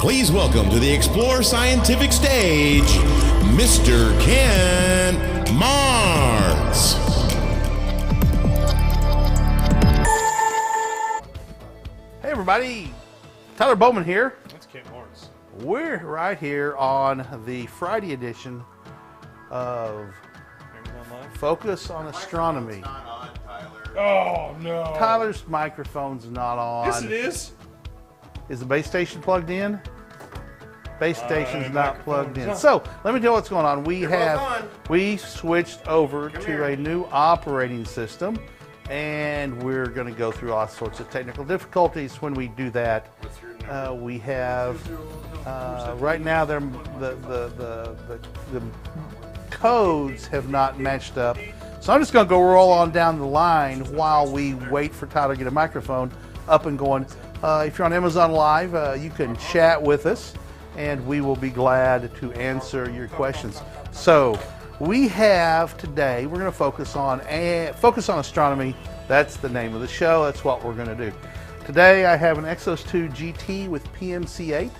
Please welcome to the Explore Scientific stage, Mr. Ken Martz. Hey everybody, Tyler Bowman here. That's Ken Martz. We're right here on the Friday edition of Focus on Astronomy. Not on, Tyler. Oh no. Tyler's microphone's not on. Yes, it is. Is the base station plugged in? Base station's not plugged in. no. So let me tell you what's going on. We on. switched over to a new operating system, and we're going to go through all sorts of technical difficulties when we do that. We have right now the codes have not matched up, so I'm just going to go roll on down the line while we wait for Tyler to get a microphone up and going. If you're on Amazon Live, you can chat with us, and we will be glad to answer your questions. So we have today, we're going to focus on astronomy. That's the name of the show. That's what we're going to do. Today I have an Exos 2 GT with PMC8.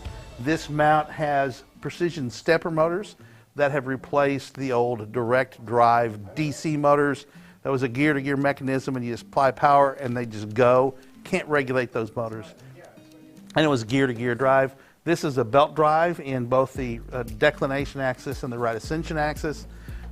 This mount has precision stepper motors that have replaced the old direct drive DC motors. That was a gear-to-gear mechanism, and you just apply power and they just go. Can't regulate those motors. And it was gear-to-gear drive. This is a belt drive in both the declination axis and the right ascension axis.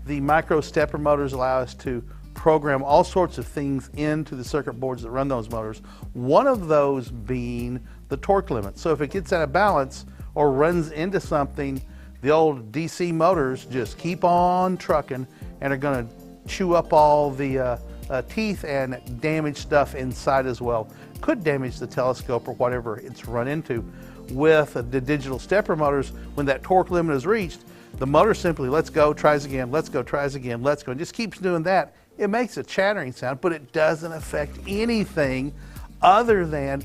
The micro stepper motors allow us to program all sorts of things into the circuit boards that run those motors. One of those being the torque limit. So if it gets out of balance or runs into something, the old DC motors just keep on trucking and are going to chew up all the teeth and damage stuff inside as well. Could damage the telescope or whatever it's run into. With the digital stepper motors, when that torque limit is reached, the motor simply lets go, tries again, lets go, tries again, lets go, and just keeps doing that. It makes a chattering sound, but it doesn't affect anything other than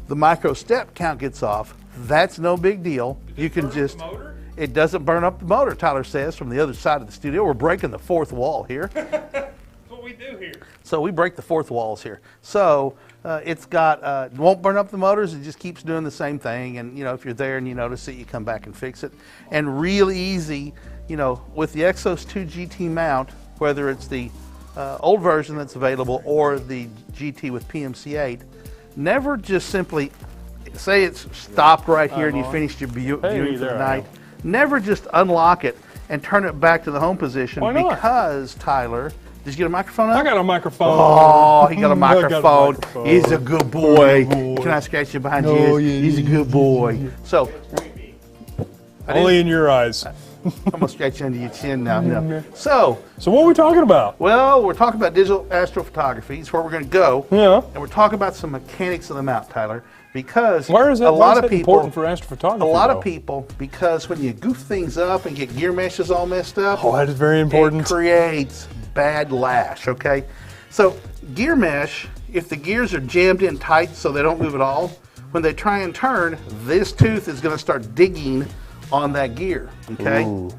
the micro step count gets off. That's no big deal. You can just, it doesn't burn up the motor, Tyler says from the other side of the studio. We're breaking the fourth wall here. That's what we do here. So we break the fourth walls here. So it's got, won't burn up the motors, it just keeps doing the same thing. And, you know, if you're there and you notice it, you come back and fix it. And real easy, you know, with the Exos 2 GT mount, whether it's the old version that's available or the GT with PMC8, never just simply, say it's stopped right here and you finished your viewing for the night. Never just unlock it and turn it back to the home position. Why not? Because, Tyler, did you get a microphone up? I got a microphone. Oh, he got a microphone. microphone. He's a good boy. Good boy. Can I scratch you behind No, you? yeah, He's a good boy. So, Only in your eyes. I'm gonna scratch you under your chin now. No. So So what are we talking about? well, we're talking about digital astrophotography. It's where we're gonna go. Yeah. And we're talking about some mechanics of the mount, Tyler, because Why is that, a lot of people, important for astrophotography? a lot though? of people, because when you goof things up and get gear meshes all messed up, Oh, that is very important. it creates bad lash, okay? So gear mesh, if the gears are jammed in tight so they don't move at all, when they try and turn, this tooth is gonna start digging on that gear, okay? Ooh.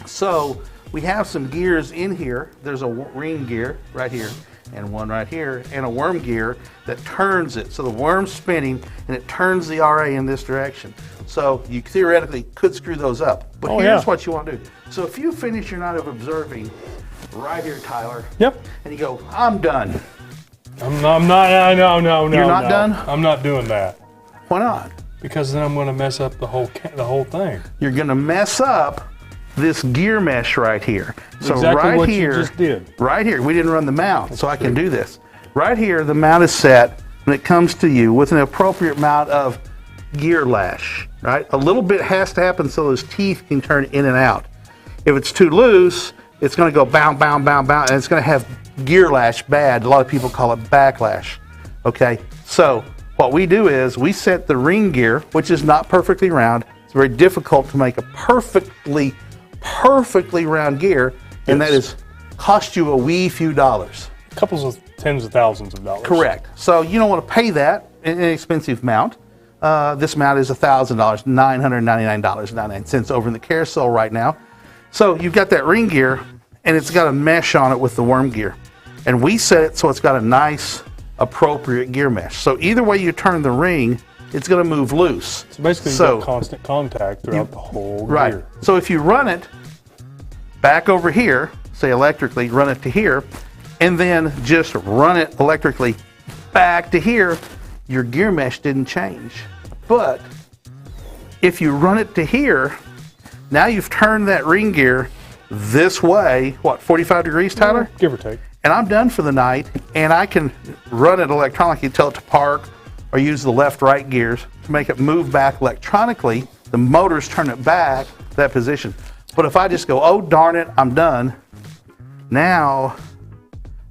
So we have some gears in here. There's a ring gear right here and one right here and a worm gear that turns it. So the worm's spinning and it turns the RA in this direction. So you theoretically could screw those up. But Oh, here's yeah. what you want to do. So if you finish your night of observing right here, Tyler, Yep. and you go, I'm done. I'm not, no. You're not done? I'm not doing that. Why not? Because then I'm going to mess up the whole thing. You're going to mess up this gear mesh right here. So Exactly right what here, you just did. right here, we didn't run the mount, so I can do this. Right here, the mount is set when it comes to you with an appropriate amount of gear lash, right? A little bit has to happen so those teeth can turn in and out. If it's too loose, it's going to go bound, bound, bound, bound, and it's going to have gear lash bad. A lot of people call it backlash, okay? So what we do is we set the ring gear, which is not perfectly round. It's very difficult to make a perfectly round gear, and that is cost you a wee few dollars. Couples of tens of thousands of dollars. Correct. So you don't want to pay that in an expensive mount. This mount is $1,000, $999.99 over in the carousel right now. So you've got that ring gear, and it's got a mesh on it with the worm gear. And we set it so it's got a nice, appropriate gear mesh. So either way you turn the ring, it's going to move loose. So basically, you've got constant contact throughout the whole gear. So if you run it back over here, say electrically, run it to here, and then just run it electrically back to here, your gear mesh didn't change. But if you run it to here, now you've turned that ring gear this way, what, 45 degrees, Tyler? Give or take. And I'm done for the night, and I can run it electronically, tell it to park, or use the left-right gears to make it move back electronically. The motors turn it back to that position. But if I just go, oh, darn it, I'm done, now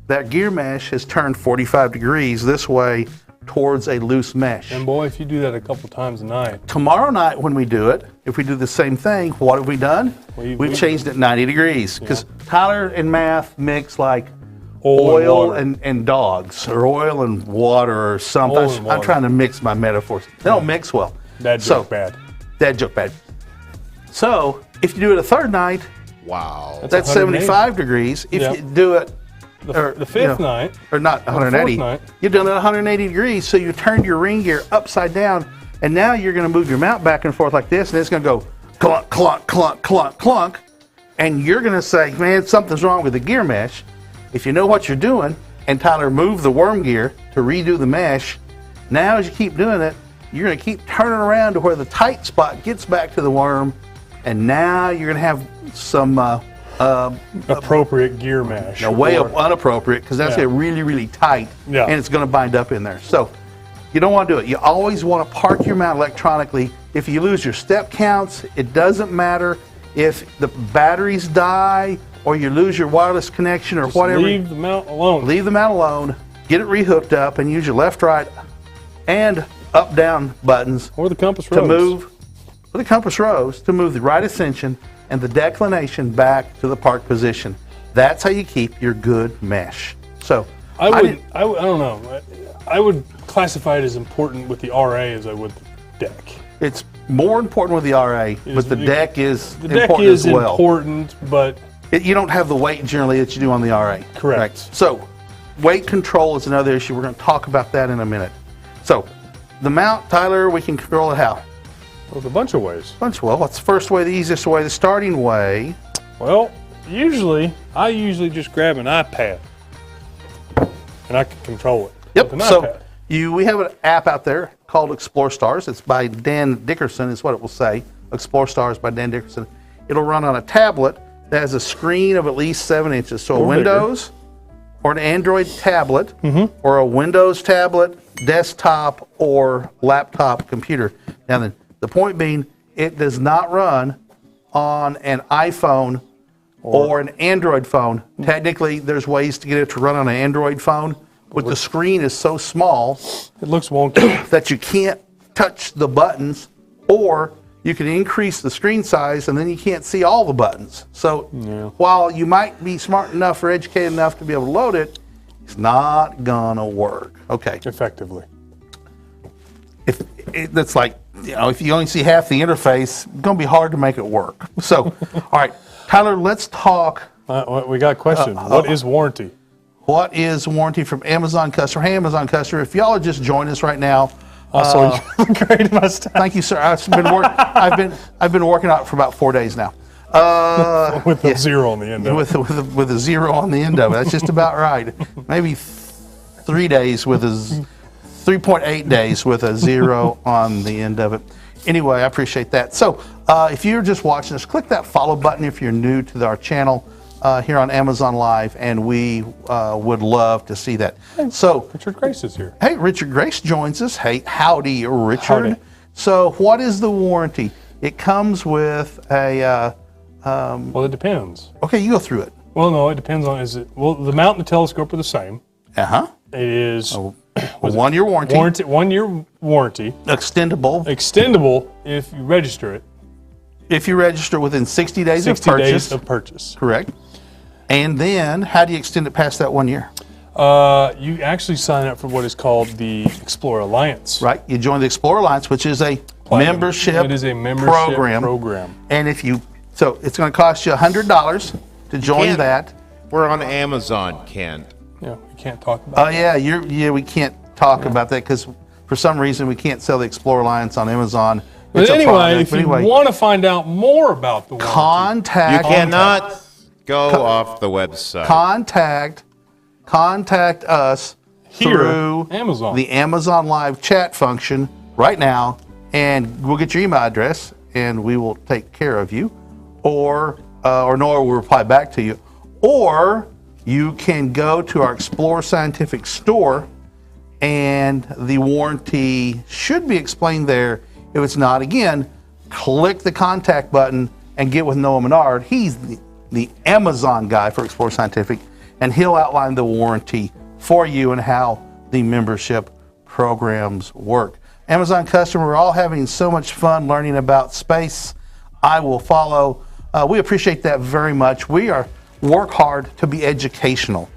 that gear mesh has turned 45 degrees this way towards a loose mesh. And boy, if you do that a couple times a night. Tomorrow night when we do it, if we do the same thing, what have we done? We've changed it 90 degrees. Because Tyler and math mix like oil and dogs, or oil and water or something. I'm trying to mix my metaphors. They don't mix well. Dad joke bad. Dad joke bad. So if you do it a third night, wow, that's 75 degrees. If you do it the fifth night, or not 180, you've done it 180 degrees. So you turned your ring gear upside down, and now you're going to move your mount back and forth like this, and it's going to go clunk, clunk, clunk, clunk, clunk, and you're going to say, man, something's wrong with the gear mesh. If you know what you're doing, and Tyler moved the worm gear to redo the mesh, now as you keep doing it, you're going to keep turning around to where the tight spot gets back to the worm, and now you're going to have some appropriate gear mesh. No, way unappropriate, because that's get really, really tight, and it's going to bind up in there. So you don't want to do it. You always want to park your mount electronically. If you lose your step counts, it doesn't matter. If the batteries die or you lose your wireless connection or just whatever, leave the mount alone. Leave the mount alone. Get it rehooked up and use your left, right, and up, down buttons or the compass rose to move. Or the compass rose to move the right ascension and the declination back to the park position. That's how you keep your good mesh. So I don't know. I would classify it as important with the RA as I would the deck. It's more important with the RA, but the deck is important as well. The deck is important, but you don't have the weight generally that you do on the RA. Correct. Right? So weight control is another issue. We're going to talk about that in a minute. So the mount, Tyler, we can control it how? Well, a bunch of ways. Well, what's the first way, the easiest way, the starting way? Well, I usually just grab an iPad and I can control it. Yep. So we have an app out there called Explore Stars. It's by Dan Dickerson, is what it will say. Explore Stars by Dan Dickerson. It'll run on a tablet that has a screen of at least 7 inches. So a Windows or an Android tablet or a Windows tablet, desktop, or laptop computer. Now then, the point being, it does not run on an iPhone or an Android phone. Technically, there's ways to get it to run on an Android phone, but the screen is so small it looks wonky that you can't touch the buttons, or you can increase the screen size and then you can't see all the buttons. So while you might be smart enough or educated enough to be able to load it, it's not gonna work. Okay. Effectively. That's like, if you only see half the interface, it's going to be hard to make it work. So, all right, Tyler, let's talk. We got a question. What is warranty? What is warranty from Amazon customer? Hey, Amazon customer, if y'all are just joining us right now. Also, you great mustache. Thank you, sir. I've been working out for about 4 days now. With a zero on the end of it. With a zero on the end of it. That's just about right. Maybe 3 days with a 3.8 days with a zero on the end of it. Anyway, I appreciate that. So if you're just watching us, click that follow button if you're new to our channel here on Amazon Live, and we would love to see that. So Richard Grace is here. Hey, Richard Grace joins us. Hey, howdy, Richard. Howdy. So what is the warranty? It comes with a... well, it depends. Okay, you go through it. Well, no, it depends on, the mount and the telescope are the same. Uh-huh. It is... A 1 year warranty. 1 year warranty. Extendable. Extendable if you register it. If you register within 60 days of 60 purchase. days of purchase. Correct. And then, how do you extend it past that 1 year? You actually sign up for what is called the Explore Alliance. Right. You join the Explore Alliance, which is a membership It is a membership program. And so it's going to cost you $100 to join that. We're on Amazon, Ken. Yeah, we can't talk about Oh, yeah, we can't talk about that because For some reason, we can't sell the Explorer Alliance on Amazon. But It's a anyway, product. if you want to find out more about the warranty, contact. You cannot go off the website. Contact us Here, through Amazon. the Amazon Live chat function right now, and we'll get your email address, and we will take care of you, or Nora will reply back to you, or you can go to our Explorer Scientific store, and the warranty should be explained there. If it's not, again, click the contact button and get with Noah Menard. He's the Amazon guy for Explorer Scientific, and he'll outline the warranty for you and how the membership programs work. Amazon customer, we're all having so much fun learning about space. I will follow. We appreciate that very much. We work hard to be educational.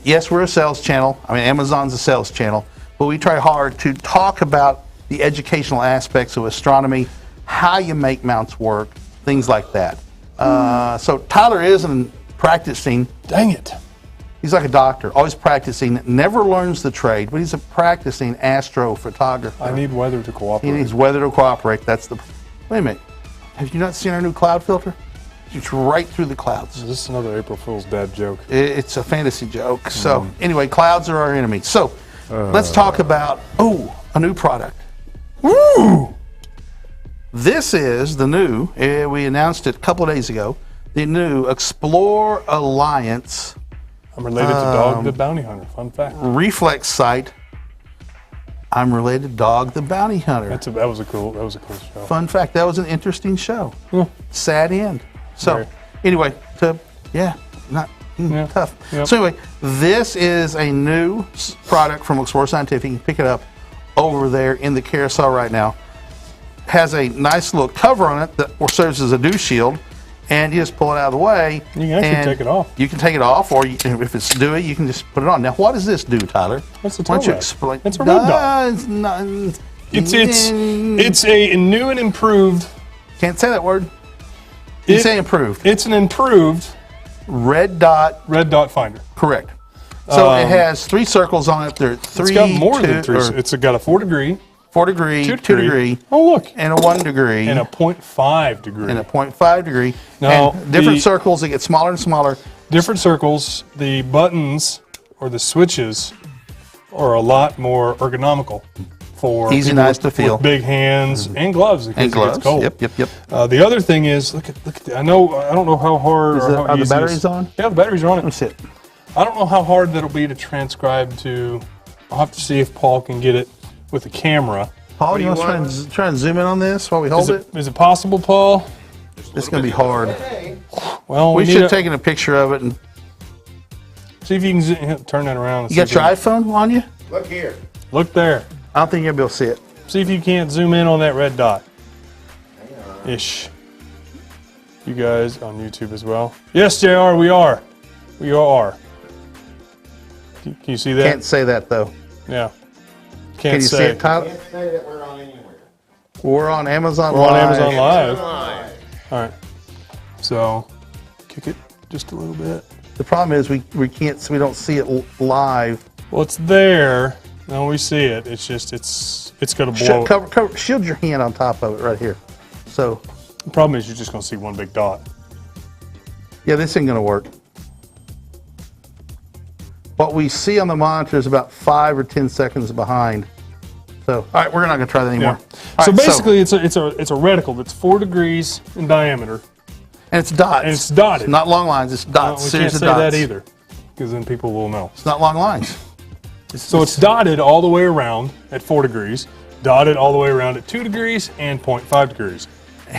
Yes, we're a sales channel. I mean, Amazon's a sales channel, but we try hard to talk about the educational aspects of astronomy, how you make mounts work, things like that. So Tyler isn't practicing. Dang it. He's like a doctor, always practicing, never learns the trade, but he's a practicing astrophotographer. I need weather to He cooperate. needs weather to cooperate. That's the. Wait a minute. Have you not seen our new cloud filter? It's right through the clouds. Is this another April Fool's dad joke? It's a fantasy joke. So anyway, clouds are our enemy. So let's talk about a new product. Woo! This is the new. We announced it a couple of days ago. The new Explore Alliance I'm related to Dog the Bounty Hunter. Fun fact. reflex sight. I'm related to Dog the Bounty Hunter. That was a cool show. Fun fact. That was an interesting show. Yeah. Sad end. So Very. anyway, tough. Yep. So anyway, this is a new product from Explorer Scientific. You can pick it up over there in the carousel right now. Has a nice little cover on it that serves as a dew shield, and you just pull it out of the way. You can actually and take it off. You can take it off, or if it's dewy, you can just put it on. Now, what does this do, Tyler? That's a Why don't toe you rag. explain? It's a red dot. It's not. It's a new and improved. Can't say that word. You say improved. It's an improved Red dot. finder. Correct. So it has 3 circles on it. There are 3. It's got more than 3. or It's got a 4 degree, 4 degree, 2 degree, oh look, and a 1 degree, and a 0.5 degree. and a 0.5 degree. Now, and different the- circles, they get smaller and smaller. Different circles. The buttons or the switches are a lot more ergonomical for Easy, people nice to feel. with big hands and gloves because And gloves. it gets cold. Yep. The other thing is, look at I don't know how hard or how Are the easy batteries it's- on? Yeah, the batteries are on Let me it. see it. I don't know how hard that'll be to transcribe to. I'll have to see if Paul can get it with the camera. Paul, you want to try and zoom in on this while we hold it? Is it possible, Paul? It's going to be hard. Well, We need should have to taken a picture of it. And see if you can turn that around. And you see got if your you iPhone on you? Look here. Look there. I don't think you'll be able to see it. See if you can't zoom in on that red dot. Ish. You guys on YouTube as well? Yes, JR, we are. We are. Can you see that? Can't say that though. Yeah. Can Can't you see say. it, Tyler? Can't say that we're on anywhere. We're on Amazon We're Live. on Amazon Live. Live. All right. So, kick it just a little bit. The problem is we can't. We don't see it live. Well, it's there. No, we see it. It's just it's gonna blow. Shield your hand on top of it right here. So The problem is you're just gonna see one big dot. yeah, this ain't gonna work. What we see on the monitor is about 5 or 10 seconds behind. So all right, we're not gonna try that anymore. All So right, basically, it's a reticle that's 4 degrees in diameter. and it's dots. and it's dotted. It's not long lines. It's dots. We Series can't of say dots. that either, because then people will know. It's not long lines. So it's dotted all the way around at 4 degrees, dotted all the way around at 2 degrees and 0.5 degrees.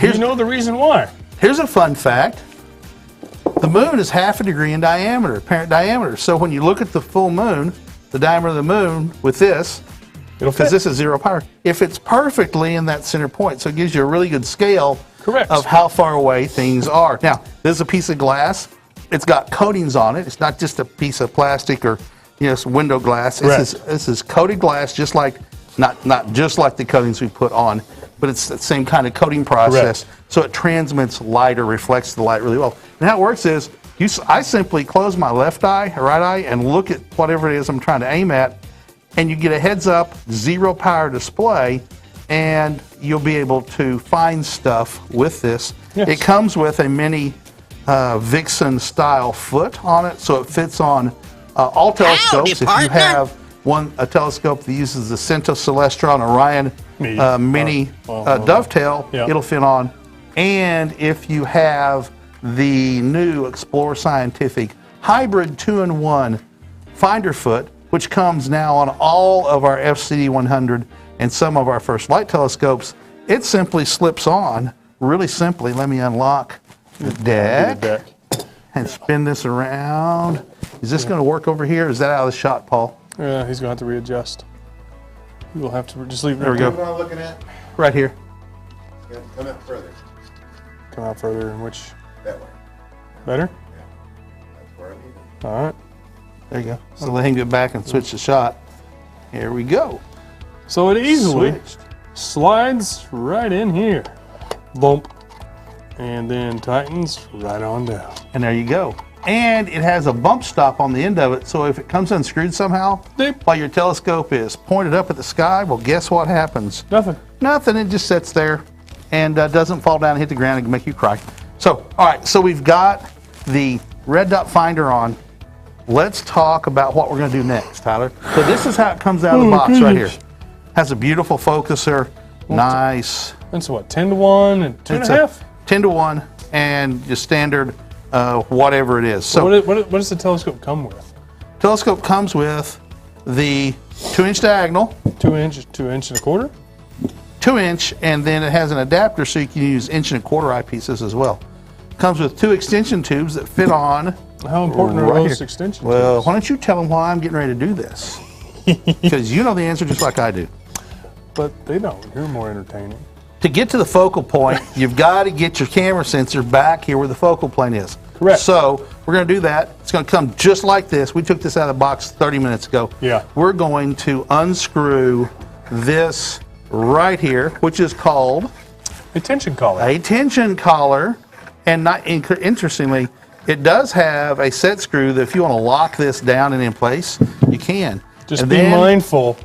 Do you know the reason why? Here's a fun fact. The moon is half a degree in diameter, apparent diameter. So when you look at the full moon, the diameter of the moon with this, It'll because fit. this is 0 power, if it's perfectly in that center point, so it gives you a really good scale Correct. of how far away things are. Now, this is a piece of glass. It's got coatings on it. It's not just a piece of plastic or some window glass. This is coated glass, just like not just like the coatings we put on, but it's the same kind of coating process. Correct. So it transmits light or reflects the light really well. And how it works is I simply close my left eye or right eye and look at whatever it is I'm trying to aim at, and you get a heads up, zero power display, and you'll be able to find stuff with this. Yes. It comes with a mini Vixen style foot on it, so it fits on all telescopes. If you have a telescope that uses the Cento Celestra and Orion mini dovetail, it'll fit on. And if you have the new Explorer Scientific hybrid 2-in-1 finder foot, which comes now on all of our FCD 100 and some of our first light telescopes, it simply slips on really simply. Let me unlock the deck and spin this around. Is this going to work over here? Is that out of the shot, Paul? Yeah, he's going to have to readjust. He will have to just leave it. There we go. What am I looking at? Right here. Come out further. Come out further in which? That way. Better? Yeah. That's where I need it. All right. There you go. So let him get back and switch the shot. Here we go. So it easily Switched. slides right in here. Bump. And then tightens right on down. And there you go. And it has a bump stop on the end of it, so if it comes unscrewed somehow, Beep. while your telescope is pointed up at the sky, well, guess what happens? Nothing. Nothing. It just sits there and doesn't fall down and hit the ground and can make you cry. So, all right, so we've got the red dot finder on. Let's talk about what we're going to do next, Tyler. So this is how it comes out of the box right here. Has a beautiful focuser, nice. That's what, 10-to-1 and 2.5? 10-to-1 and just standard whatever it is. So What does the telescope come with? telescope comes with the 2-inch diagonal, 2 inch, 2 and a quarter? 2-inch, and then it has an adapter so you can use 1.25-inch eyepieces as well. Comes with 2 extension tubes that fit on. How important are right those here. extension Well, tubes? why don't you tell them why I'm getting ready to do this? Because you know the answer just like I do. But they don't. You're more entertaining. To get to the focal point, you've got to get your camera sensor back here where the focal plane is. Correct. So we're going to do that. It's going to come just like this. We took this out of the box 30 minutes ago. Yeah. We're going to unscrew this right here, which is called A tension collar. a tension collar. And not interestingly, it does have a set screw that if you want to lock this down and in place, you can. Just And be then mindful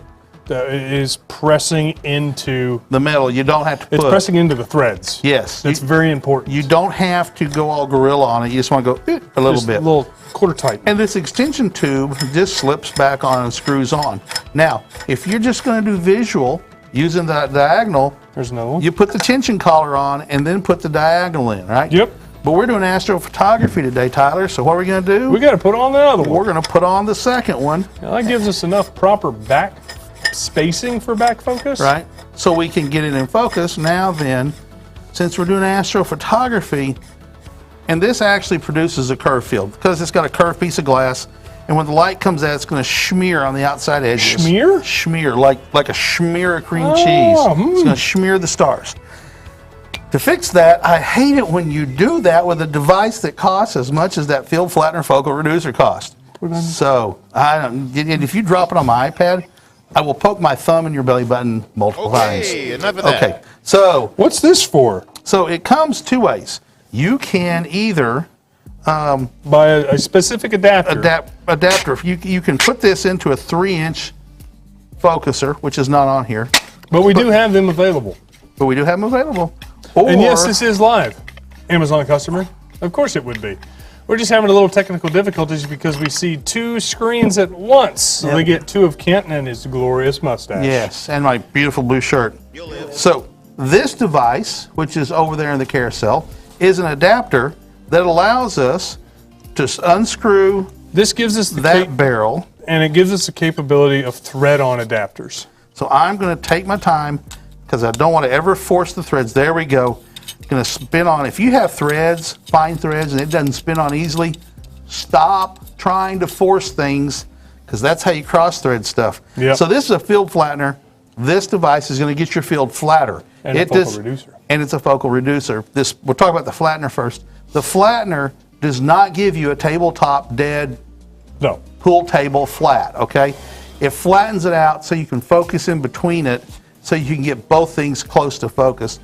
that it is pressing into. the metal, you don't have to It's put. pressing into the threads. Yes. That's very important. You don't have to go all gorilla on it. You just want to go a little Just bit. a little quarter tight. And this extension tube just slips back on and screws on. Now, if you're just going to do visual using the diagonal, There's another one. you put the tension collar on and then put the diagonal in, right? Yep. But we're doing astrophotography today, Tyler. So what are we going to do? We got to put on the other one. We're going to put on the second one, Now, that gives us enough proper back spacing for back focus. right? So we can get it in focus. Now then, since we're doing astrophotography, and this actually produces a curved field because it's got a curved piece of glass, and when the light comes out, it's going to smear on the outside edges. Smear? Smear, like a smear of cream Oh, cheese. It's going to smear the stars. To fix that, I hate it when you do that with a device that costs as much as that field flattener focal reducer cost. So, and if you drop it on my iPad, I will poke my thumb in your belly button multiple times. Okay, enough of that. Okay, so What's this for? it comes two ways. You can either By a specific adapter. adapter. You can put this into a 3-inch focuser, which is not on here, But we do have them available. but we do have them available. Or, And yes, this is live. Amazon customer. Of course it would be. We're just having a little technical difficulties because we see two screens at once. So Yep. they get two of Kenton and his glorious mustache. yes, and my beautiful blue shirt. So this device, which is over there in the carousel, is an adapter that allows us to unscrew This gives us the that barrel. and it gives us the capability of thread-on adapters. So I'm going to take my time because I don't want to ever force the threads. There we go. Going to spin on. If you have threads, fine threads, and it doesn't spin on easily, stop trying to force things because that's how you cross thread stuff. Yep. So this is a field flattener. This device is going to get your field flatter. And a focal reducer. And it's a focal reducer. We'll talk about the flattener first. The flattener does not give you a tabletop dead No. pool table flat, okay? It flattens it out so you can focus in between it so you can get both things close to focus.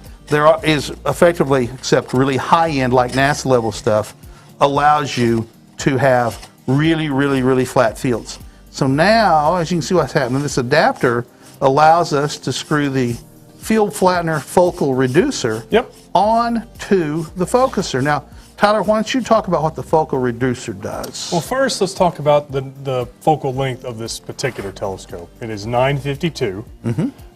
Is effectively, except really high-end like NASA level stuff, allows you to have really, really, really flat fields. So now, as you can see what's happening, this adapter allows us to screw the field flattener focal reducer Yep. onto the focuser. Now, Tyler, why don't you talk about what the focal reducer does? Well, first, let's talk about the focal length of this particular telescope. It is 952.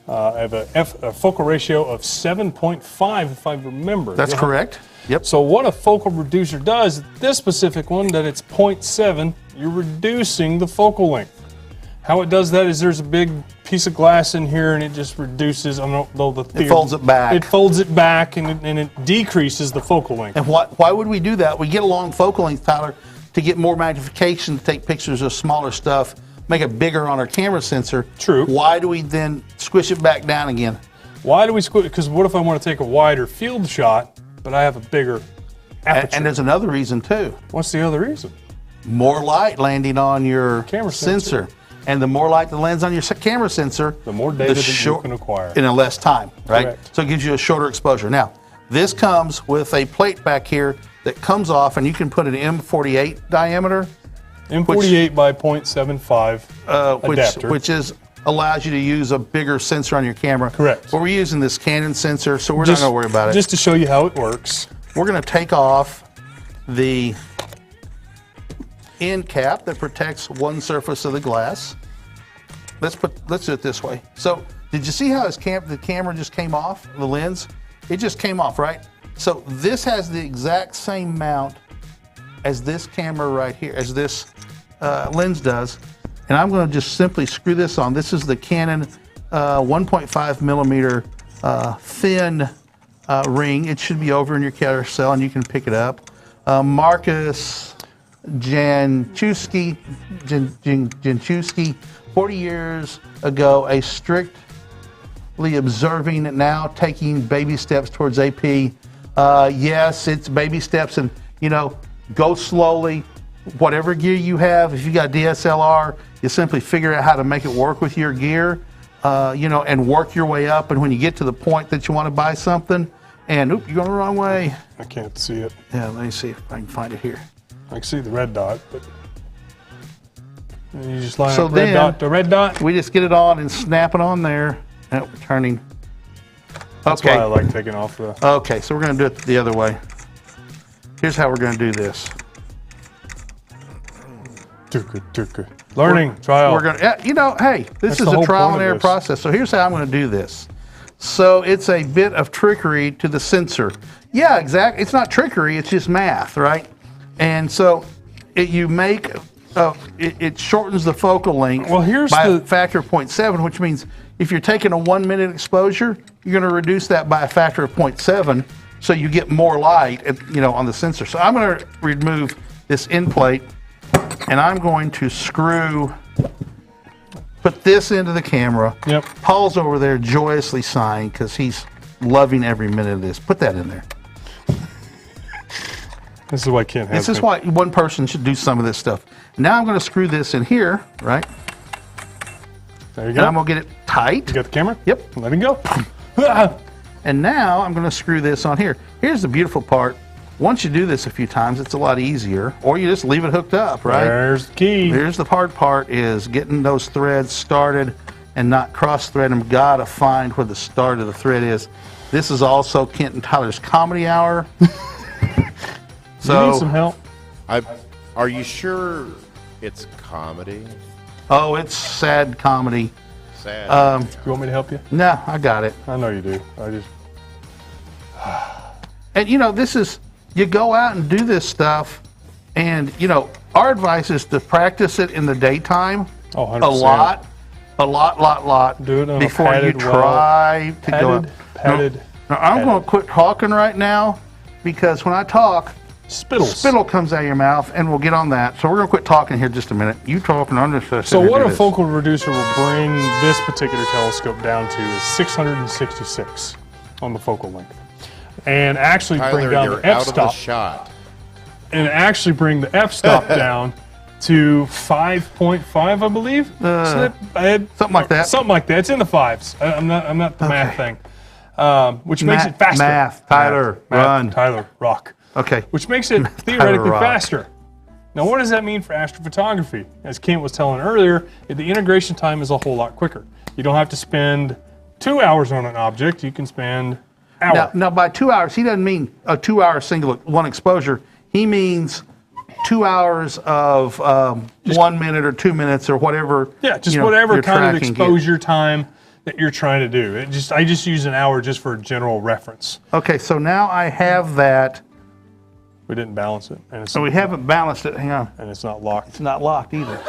I have a focal ratio of 7.5, if I remember. That's correct. Yep. So what a focal reducer does, this specific one, that it's 0.7, you're reducing the focal length. How it does that is there's a big piece of glass in here and it just reduces, I don't know the theory. It folds it back. It folds it back and it decreases the focal length. And why would we do that? We get a long focal length, Tyler, to get more magnification, to take pictures of smaller stuff, make it bigger on our camera sensor. True. Why do we then squish it back down again? Why do we squish it? Because what if I want to take a wider field shot, but I have a bigger aperture? And there's another reason too. What's the other reason? More light landing on your Camera sensor. And the more light that lands on your camera sensor, The more data that you can acquire. in a less time, right? Correct. So it gives you a shorter exposure. Now, this comes with a plate back here that comes off, and you can put an M48 diameter, M48 by 0.75 adapter. which allows you to use a bigger sensor on your camera. Correct. But we're using this Canon sensor, so we're not going to worry about it. Just to show you how it works. We're going to take off the end cap that protects one surface of the glass. Let's do it this way. So, did you see how the camera just came off, the lens? It just came off, right? So this has the exact same mount as this camera right here, as this lens does. And I'm going to just simply screw this on. This is the Canon 1.5 millimeter thin ring. It should be over in your carousel and you can pick it up. Marcus Janczewski, 40 years ago, a strictly observing, now taking baby steps towards AP. Yes, it's baby steps, and go slowly. Whatever gear you have, if you got DSLR, you simply figure out how to make it work with your gear, and work your way up. And when you get to the point that you want to buy something, and you're going the wrong way. I can't see it. Yeah, let me see if I can find it here. I can see the red dot, but you just line So up red then- dot to red dot. We just get it on and snap it on there. And we're turning. That's why I like taking off the. Okay, so we're going to do it the other way. Here's how we're going to do this. Learning, trial. We're going to, hey, this That's is the a whole trial point and of error this. process. So here's how I'm going to do this. So it's a bit of trickery to the sensor. Yeah, exactly. It's not trickery. It's just math, right? And so it shortens the focal length Well, here's by the- a factor of 0.7, which means if you're taking a 1 minute exposure, you're going to reduce that by a factor of 0.7, so you get more light, on the sensor. So I'm going to remove this end plate, and I'm going to put this into the camera. Yep. Paul's over there joyously sighing because he's loving every minute of this. Put that in there. This is why Ken has. This is why one person should do some of this stuff. Now I'm going to screw this in here, right? There you And go. I'm going to get it tight. You got the camera? Yep. Let him go. And now I'm going to screw this on here. Here's the beautiful part. Once you do this a few times, it's a lot easier. Or you just leave it hooked up, right? There's the key. Here's the hard part, is getting those threads started and not cross-thread them. Gotta find where the start of the thread is. This is also Kent and Tyler's Comedy Hour. You need some help. Are you sure it's comedy? Oh, it's sad comedy. Sad. You want me to help you? No, I got it. I know you do. I just. And this is, you go out and do this stuff, and our advice is to practice it in the daytime. Oh, 100%. a lot Do it on a before you padded, try to go up. Padded. Now, I'm going to quit talking right now, because when I talk, Spittles. spittle comes out of your mouth, and we'll get on that. So we're going to quit talking here just a minute. You talk, and I'm just going to So what a focal reducer will bring this particular telescope down to is 666 on the focal length. And actually bring Tyler, down you're the out of the f-stop. shot. And actually bring the f-stop down to 5.5, I believe. something like that. Something like that. It's in the fives. I'm not the math thing. Which makes it faster. Math. Tyler, Math. run. Tyler, rock. Okay. Which makes it theoretically rock. faster. Now, what does that mean for astrophotography? As Kent was telling earlier, the integration time is a whole lot quicker. You don't have to spend 2 hours on an object. You can spend hour. Now, by 2 hours, he doesn't mean a 2 hour single one exposure. He means 2 hours of 1 minute or 2 minutes or whatever. Yeah, just whatever kind of exposure time that you're trying to do. I just use an hour just for general reference. Okay, so now I have that. We didn't balance it. And So we haven't balanced it. Hang on. And it's not locked. It's not locked either.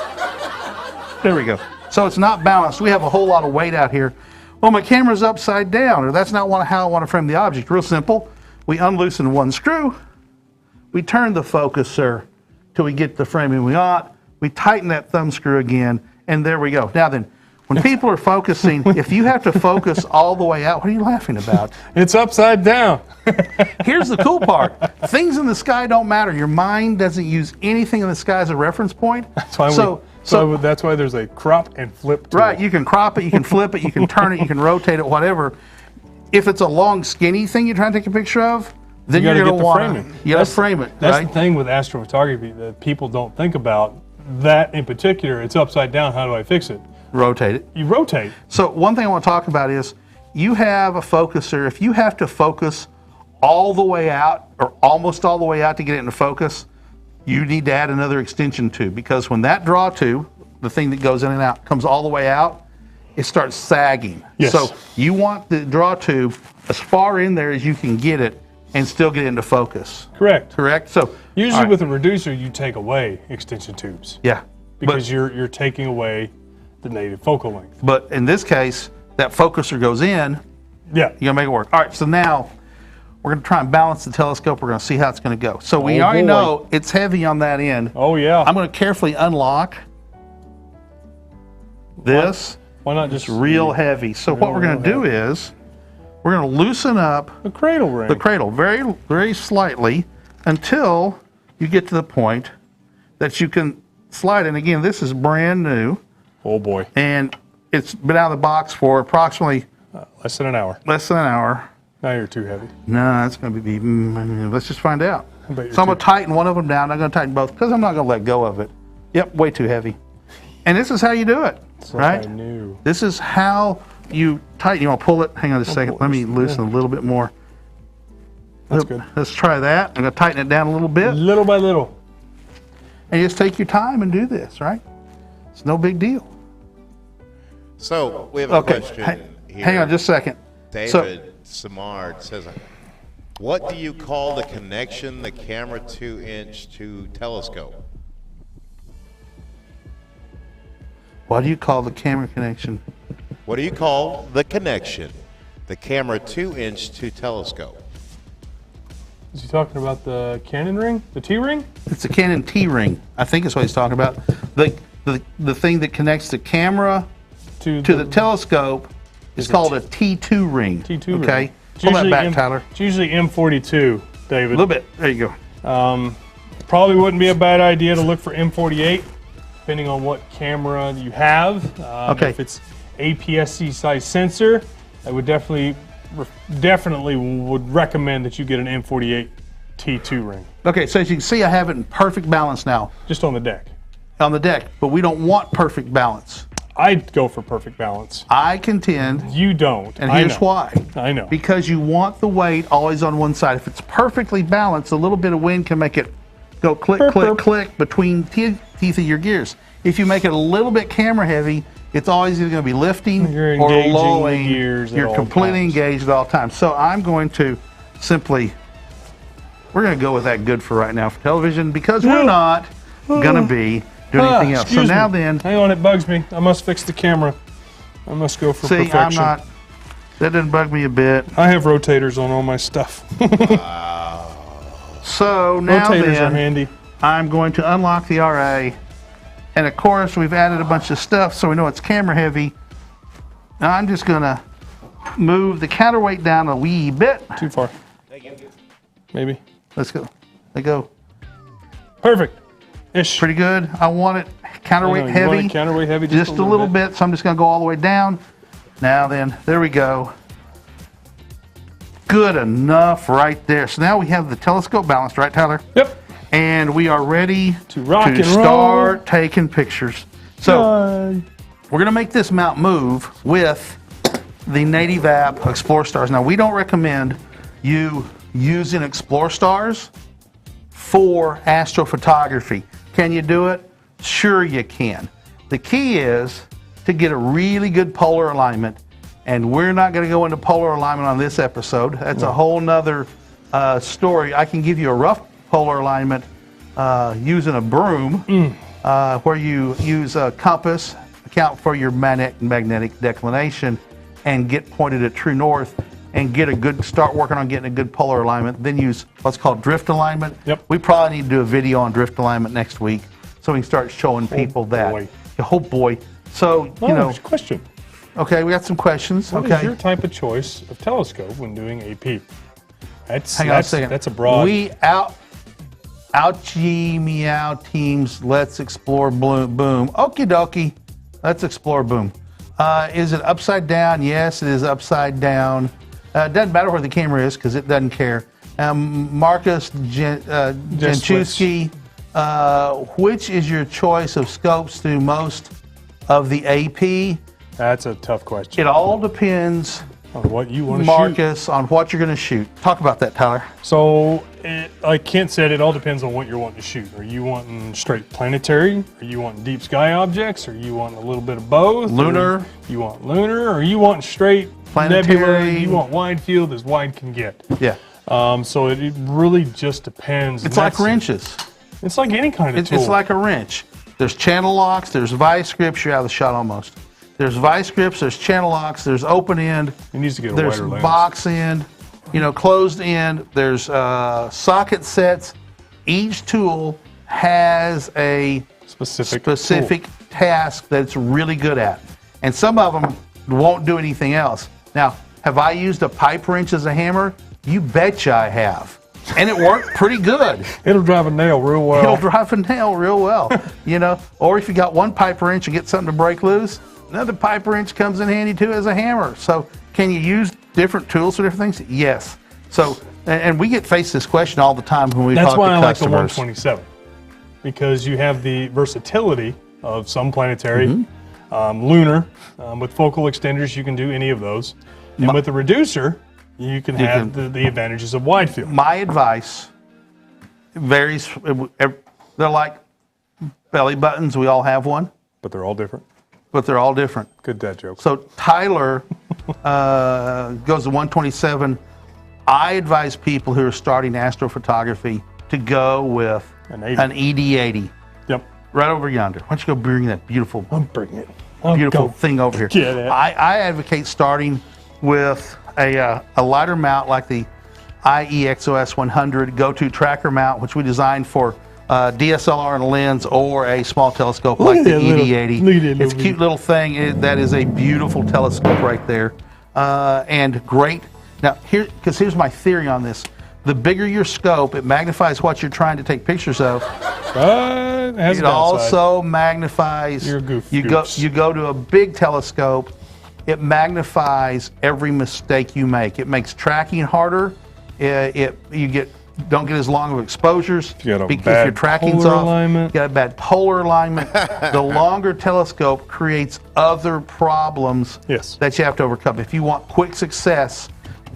There we go. So it's not balanced. We have a whole lot of weight out here. Well, my camera's upside down, or that's not how I want to frame the object. Real simple. We unloosen one screw. We turn the focuser till we get the framing we want. We tighten that thumb screw again, and there we go. Now then, when people are focusing, if you have to focus all the way out, what are you laughing about? It's upside down. Here's the cool part. Things in the sky don't matter. Your mind doesn't use anything in the sky as a reference point. That's why that's why there's a crop and flip tool. Right, you can crop it, you can flip it, you can turn it, you can rotate it, whatever. If it's a long, skinny thing you're trying to take a picture of, then you're going to want to frame it. That's right? the thing with astrophotography that people don't think about. That in particular, it's upside down. How do I fix it? Rotate it. You rotate. So one thing I want to talk about is you have a focuser. If you have to focus all the way out or almost all the way out to get it into focus, you need to add another extension tube, because when that draw tube, the thing that goes in and out, comes all the way out, it starts sagging. Yes. So you want the draw tube as far in there as you can get it and still get into focus. Correct. Correct? So usually with a reducer, you take away extension tubes. Yeah. Because you're taking away the native focal length. But in this case, that focuser goes in. Yeah. You're gonna make it work. All right, so now we're gonna try and balance the telescope. We're gonna see how it's gonna go. So we already know it's heavy on that end. Oh yeah. I'm gonna carefully unlock this. Why not just real heavy? So what we're gonna do is we're gonna loosen up the cradle ring. The cradle very, very slightly until you get to the point that you can slide. And again, this is brand new. Oh boy. And it's been out of the box for approximately less than an hour. Less than an hour. Now you're too heavy. No, that's going to be, let's just find out. So I'm going to tighten one of them down. I'm going to tighten both because I'm not going to let go of it. Yep, way too heavy. And this is how you do it, right? I knew. This is how you tighten. You want to pull it? Hang on just a second. Let me loosen a little bit more. That's good. Let's try that. I'm going to tighten it down a little bit. Little by little. And you just take your time and do this, right? It's no big deal. So we have a question here. Hang on just a second. David Samard says, what do you call the connection the camera 2-inch to telescope? What do you call the camera connection? What do you call the connection the camera 2-inch to telescope? Is he talking about the Canon ring? The T-ring? It's a Canon T-ring. I think that's what he's talking about. The thing that connects the camera to the telescope is called a T2 ring. T2 ring. Okay. Pull that back, Tyler. It's usually M42, David. A little bit. There you go. Probably wouldn't be a bad idea to look for M48, depending on what camera you have. If it's APS-C size sensor, I would definitely would recommend that you get an M48 T2 ring. Okay, so as you can see, I have it in perfect balance now. Just on the deck. On the deck, but we don't want perfect balance. I'd go for perfect balance. I contend. You don't. And here's why. I know. Because you want the weight always on one side. If it's perfectly balanced, a little bit of wind can make it go click, click, click between teeth of your gears. If you make it a little bit camera heavy, it's always either going to be lifting or lowering. You're completely engaged at all times. So I'm going to simply, we're going to go with that good for right now for television, because we're not going to be doing anything else. So now then. Hang on, it bugs me. I must fix the camera. I must go for perfection. I'm not, that doesn't bug me a bit. I have rotators on all my stuff. So now rotators are handy. I'm going to unlock the RA. And of course, we've added a bunch of stuff so we know it's camera heavy. Now I'm just going to move the counterweight down a wee bit. Too far. Maybe. Let's go. Let go. Perfect. Ish. Pretty good. I want it counterweight heavy. Counterweight heavy just a little bit. So I'm just going to go all the way down. Now then, there we go. Good enough right there. So now we have the telescope balanced, right, Tyler? Yep. and we are ready To rock and roll. start taking pictures. So Yay. we're going to make this mount move with the Native app Explore Stars. Now, we don't recommend you using Explore Stars for astrophotography. Can you do it? Sure you can. The key is to get a really good polar alignment, and we're not going to go into polar alignment on this episode. That's a whole nother story. I can give you a rough polar alignment using a broom, where you use a compass, account for your magnetic declination, and get pointed at true north, and start working on getting a good polar alignment. Then use what's called drift alignment. Yep. We probably need to do a video on drift alignment next week, so we can start showing people that. Boy. Oh boy. So Question. okay, we got some questions. What okay. is your type of choice of telescope when doing AP? Hang on a second. That's a broad. We ouchie meow teams. Let's explore boom. Okie dokie. Let's explore boom. Is it upside down? Yes, it is upside down. It doesn't matter where the camera is because it doesn't care. Marcus Janchewski, which is your choice of scopes through most of the AP? That's a tough question. It all depends, On what you want to shoot. Marcus, on what you're going to shoot. Talk about that, Tyler. So, like Kent said, it all depends on what you're wanting to shoot. Are you wanting straight planetary? Are you wanting deep sky objects? Are you wanting a little bit of both? Lunar. Or you want lunar? Or you want straight Planetary. nebula? You want wide field as wide can get. Yeah. So it really just depends. It's like wrenches. It's like any kind of tool. It's like a wrench. There's channel locks, there's vice grips, you're out of the shot almost. There's vice grips, there's channel locks, there's open end, It needs to get a there's wider lens. box end, closed end, there's socket sets. Each tool has a Specific task that it's really good at. And some of them won't do anything else. Now, have I used a pipe wrench as a hammer? You betcha I have. And it worked pretty good. It'll drive a nail real well. It'll drive a nail real well, Or if you got one pipe wrench and get something to break loose, another pipe wrench comes in handy too as a hammer. So can you use different tools for different things? Yes. So, and we get faced this question all the time when we talk to That's why I like the customers. 127, because you have the versatility of some planetary, lunar. With focal extenders, you can do any of those. And with the reducer, you can have the advantages of wide field. My advice varies. They're like belly buttons. We all have one, But they're all different. but they're all different. Good dad joke. So Tyler goes to 127. I advise people who are starting astrophotography to go with An an 80. ED80 Yep. right over yonder. Why don't you go bring that beautiful, I'm bringing it. beautiful thing over here? Get it. I advocate starting with a lighter mount like the IEXOS 100 go-to tracker mount, which we designed for DSLR and a lens, or a small telescope like the ED80. look at that It's a cute little thing. That is a beautiful telescope right there, and great. Now, here's my theory on this. The bigger your scope, it magnifies what you're trying to take pictures of. It has a It downside. also magnifies. You're a goof, you goofs. go to a big telescope. It magnifies every mistake you make. It makes tracking harder. Don't get as long of exposures You got a because bad your tracking's polar off. alignment. You got a bad polar alignment. The longer telescope creates other problems Yes. that you have to overcome. If you want quick success,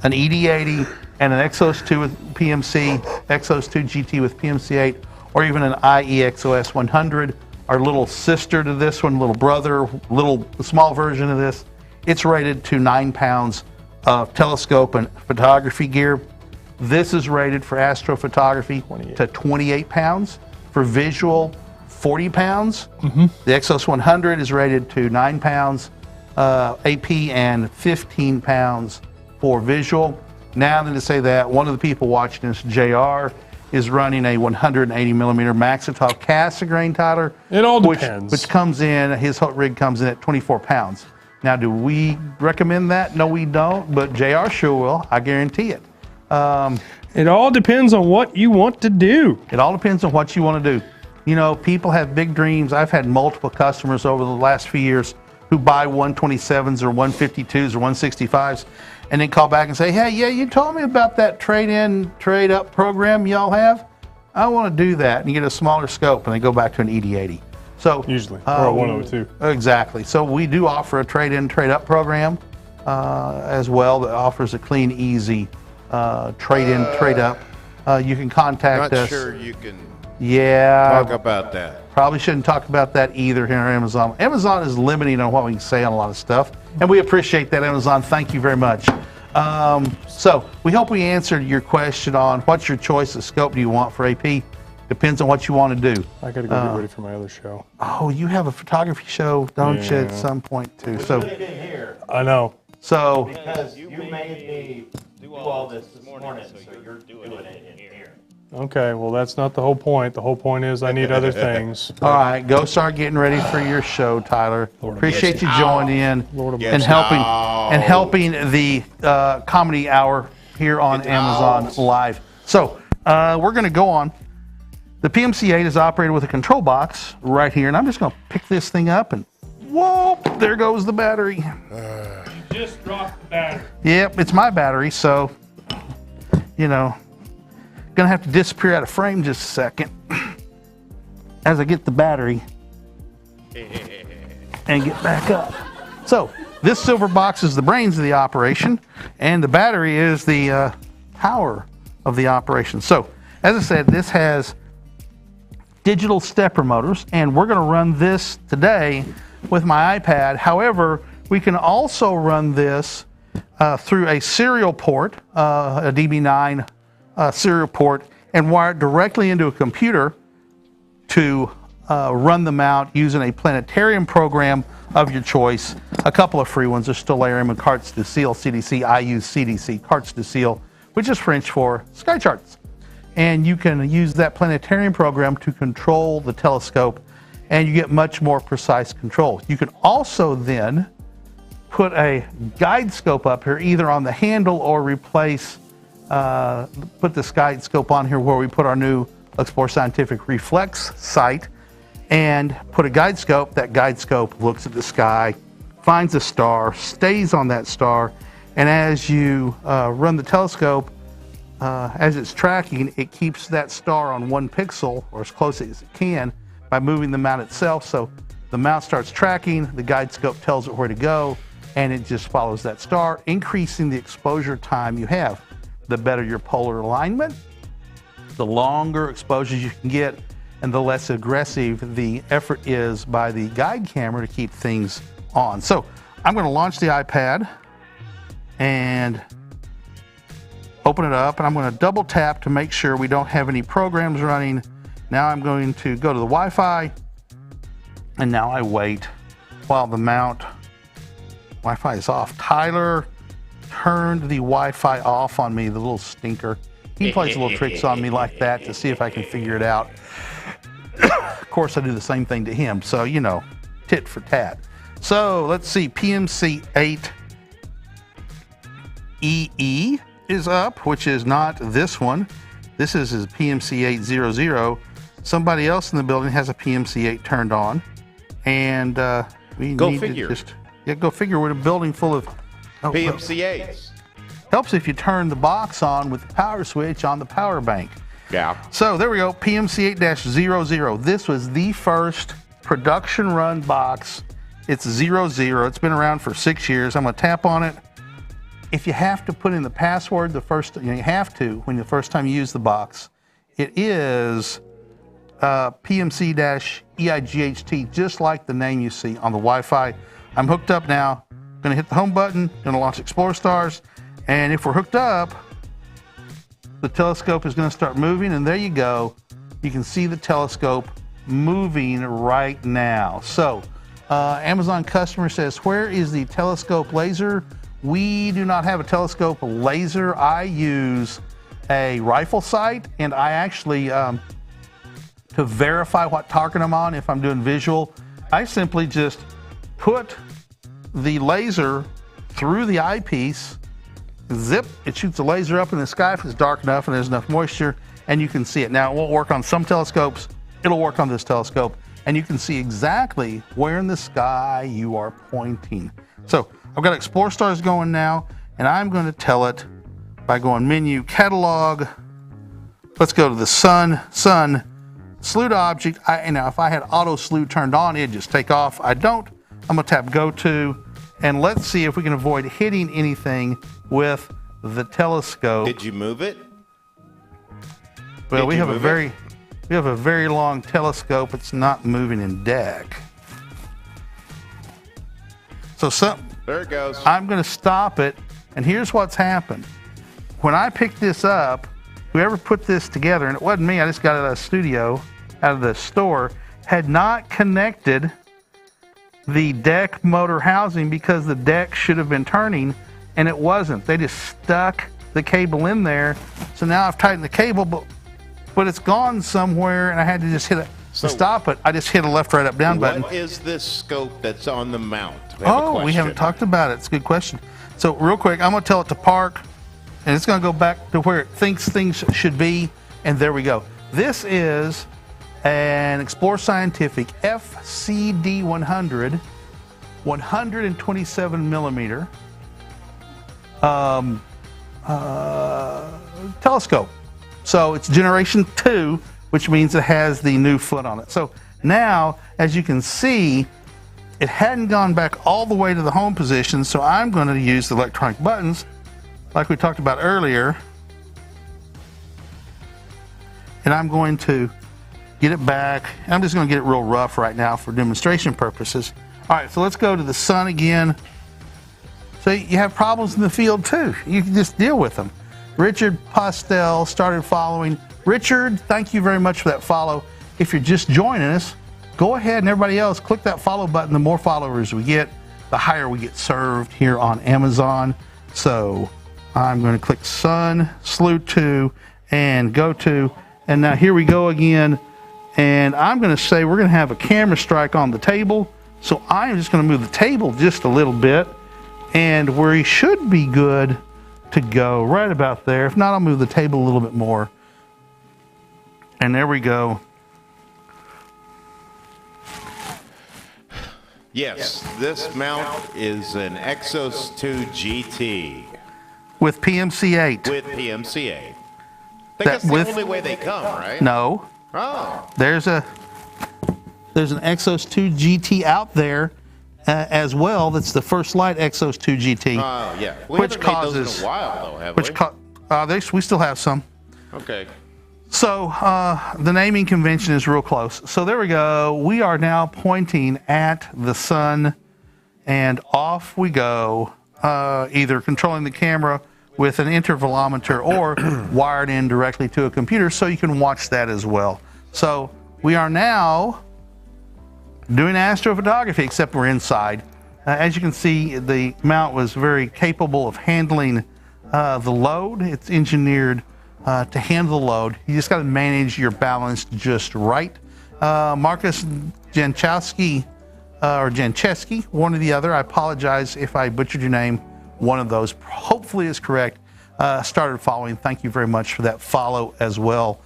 an ED80 and an Exos 2 with PMC, Exos 2 GT with PMC8, or even an IEXOS 100, our little sister to this one, little brother, small version of this. It's rated to 9 pounds of telescope and photography gear. This is rated for astrophotography 28. to 28 pounds. For visual, 40 pounds. The Exos 100 is rated to 9 pounds AP and 15 pounds for visual. Now then to say that, one of the people watching this, JR, is running a 180 millimeter Maxitov Cassegrain, Tyler. It all depends. Which comes in, his rig comes in at 24 pounds. Now, do we recommend that? No, we don't, but JR sure will. I guarantee it. It all depends on what you want to do. It all depends on what you want to do. People have big dreams. I've had multiple customers over the last few years who buy 127s or 152s or 165s and then call back and say, hey, yeah, you told me about that trade-in, trade-up program y'all have. I want to do that, and you get a smaller scope, and they go back to an ED80. So Usually, or a 102. Exactly. So we do offer a trade-in, trade-up program as well that offers a clean, easy trade-in, trade-up. You can contact us. Not sure you can Yeah. talk about that. Probably shouldn't talk about that either here on Amazon. Amazon is limiting on what we can say on a lot of stuff, and we appreciate that, Amazon. Thank you very much. So we hope we answered your question on what's your choice of scope do you want for AP. Depends on what you want to do. I got to go get ready for my other show. Oh, you have a photography show, don't you, at some point too? So I know. So Because you made me do all this morning, so you're doing it in here. Okay, well, that's not the whole point. The whole point is I need other things. all right, go start getting ready for your show, Tyler. Appreciate you joining in and helping the comedy hour here on Amazon Live. So we're going to go on. The PMC-8 is operated with a control box right here, and I'm just going to pick this thing up and whoa, there goes the battery. You just dropped the battery. Yep, it's my battery, so you know, gonna have to disappear out of frame just a second as I get the battery and get back up. So this silver box is the brains of the operation, and the battery is the power of the operation. So as I said, this has digital stepper motors, and we're going to run this today with my iPad. However, we can also run this through a serial port, a DB9 serial port, and wire it directly into a computer to run them out using a planetarium program of your choice. A couple of free ones are Stellarium and Cartes du Ciel CDC. I use CDC, Cartes du Ciel, which is French for sky charts. And you can use that planetarium program to control the telescope, and you get much more precise control. You can also then put a guide scope up here, either on the handle or replace, put this guide scope on here where we put our new Explore Scientific reflex sight, and put a guide scope. That guide scope looks at the sky, finds a star, stays on that star, and as you run the telescope, as it's tracking, it keeps that star on 1 pixel, or as close as it can, by moving the mount itself. So the mount starts tracking, the guide scope tells it where to go, and it just follows that star, increasing the exposure time you have. The better your polar alignment, the longer exposures you can get, and the less aggressive the effort is by the guide camera to keep things on. So I'm going to launch the iPad and open it up, and I'm going to double tap to make sure we don't have any programs running. Now I'm going to go to the Wi-Fi, and now I wait while the mount Wi-Fi is off. Tyler turned the Wi-Fi off on me, the little stinker. He plays little tricks on me like that to see if I can figure it out. Of course, I do the same thing to him, so you know, tit for tat. So let's see, PMC-8 EE is up, which is not this one. This is his PMC-800. Somebody else in the building has a PMC-8 turned on, and we Go need figure. to just go figure. We're in a building full of PMC-8s. Helps if you turn the box on with the power switch on the power bank. Yeah. So there we go, PMC-8-00. This was the first production run box. It's 00. It's been around for 6 years. I'm going to tap on it. If you have to put in the password the first, you have to when the first time you use the box. It is PMC-EIGHT, just like the name you see on the Wi-Fi. I'm hooked up now. Going to hit the home button. Going to launch Explore Stars, and if we're hooked up, the telescope is going to start moving, and there you go. You can see the telescope moving right now. So, Amazon customer says, where is the telescope laser? We do not have a telescope laser. I use a rifle sight, and I actually, to verify what target I'm on, if I'm doing visual, I simply just put the laser through the eyepiece, zip, it shoots a laser up in the sky if it's dark enough and there's enough moisture, and you can see it. Now, it won't work on some telescopes. It'll work on this telescope, and you can see exactly where in the sky you are pointing. So I've got Explore Stars going now, and I'm going to tell it by going Menu, Catalog, let's go to the sun, slew to object. If I had auto slew turned on, it'd just take off. I don't. I'm gonna tap go to, and let's see if we can avoid hitting anything with the telescope. Did you move it? Well, Did we you have a move very it? we have a very long telescope. It's not moving in deck. So There it goes. I'm going to stop it, and here's what's happened. When I picked this up, whoever put this together, and it wasn't me, I just got it out of the studio, out of the store, had not connected the deck motor housing because the deck should have been turning, and it wasn't. They just stuck the cable in there. So now I've tightened the cable, but it's gone somewhere, and I had to just hit it. To stop it, I just hit a left, right, up, down button. What is this scope that's on the mount? We haven't talked about it. It's a good question. So real quick, I'm going to tell it to park, and it's going to go back to where it thinks things should be, and there we go. This is an Explore Scientific FCD 100, 127 millimeter telescope. So it's generation 2, which means it has the new foot on it. So now, as you can see, it hadn't gone back all the way to the home position, so I'm going to use the electronic buttons like we talked about earlier, and I'm going to get it back. I'm just going to get it real rough right now for demonstration purposes. All right, so let's go to the sun again. So you have problems in the field too. You can just deal with them. Richard Postel started following. Richard, thank you very much for that follow. If you're just joining us, go ahead and everybody else, click that follow button. The more followers we get, the higher we get served here on Amazon. So I'm going to click Sun, Slew to, and Go to. And now here we go again. And I'm going to say we're going to have a camera strike on the table. So I'm just going to move the table just a little bit. And we should be good to go right about there. If not, I'll move the table a little bit more. And there we go. Yes, this mount is an Exos 2 GT With PMC8. with PMCA. I think that's the only way they come, right? No. Oh, There's an Exos 2 GT out there as well. That's the First Light Exos 2 GT. yeah. We Which haven't made those causes- in a while, though, have we? We still have some. Okay. So the naming convention is real close. So there we go. We are now pointing at the sun, and off we go, either controlling the camera with an intervalometer or wired in directly to a computer so you can watch that as well. So we are now doing astrophotography, except we're inside. As you can see, the mount was very capable of handling the load. It's engineered to handle the load. You just got to manage your balance just right. Marcus Janchowski, or Jancheski, one or the other, I apologize if I butchered your name. One of those hopefully is correct. Started following. Thank you very much for that follow as well.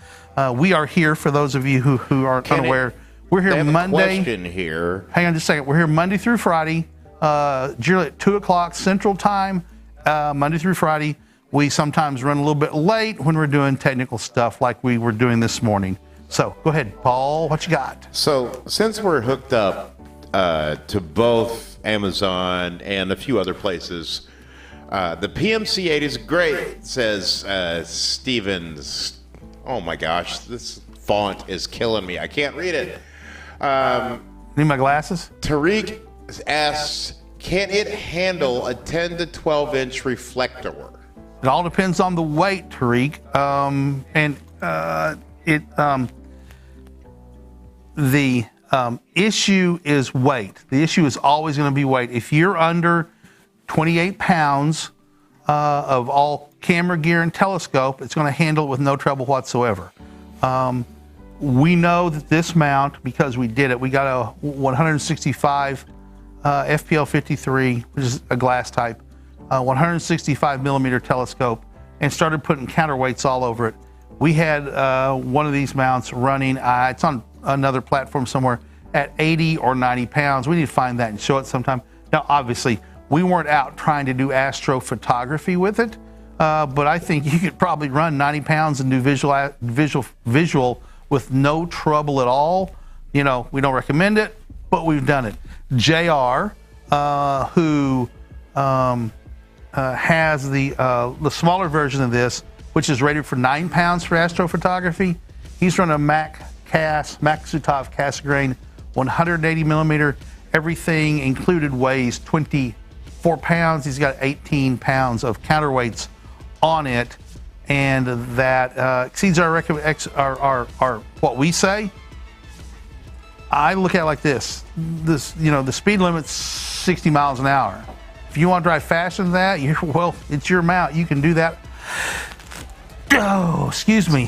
We are here, for those of you who are unaware. We're here Monday. A question here. Hang on just a second. We're here Monday through Friday, generally at 2 o'clock Central Time, Monday through Friday. We sometimes run a little bit late when we're doing technical stuff like we were doing this morning. So go ahead, Paul, what you got? So since we're hooked up to both Amazon and a few other places, the PMC8 is great, says Stevens. Oh my gosh, this font is killing me. I can't read it. Need my glasses? Tariq asks, can it handle a 10 to 12 inch reflector? It all depends on the weight, Tariq. The issue is weight. The issue is always going to be weight. If you're under 28 pounds of all camera gear and telescope, it's going to handle it with no trouble whatsoever. We know that this mount, because we did it, we got a 165 FPL 53, which is a glass type, 165 millimeter telescope, and started putting counterweights all over it. We had one of these mounts running, it's on another platform somewhere, at 80 or 90 pounds. We need to find that and show it sometime. Now, obviously, we weren't out trying to do astrophotography with it. but I think you could probably run 90 pounds and do visual with no trouble at all. You know, we don't recommend it, but we've done it. JR, who has the smaller version of this, which is rated for 9 pounds for astrophotography. He's running a Maksutov Cassegrain 180 millimeter. Everything included weighs 24 pounds. He's got 18 pounds of counterweights on it, and that exceeds our what we say. I look at it like this. The speed limit's 60 miles an hour. If you want to drive faster than that, well, it's your mount. You can do that. Oh, excuse me.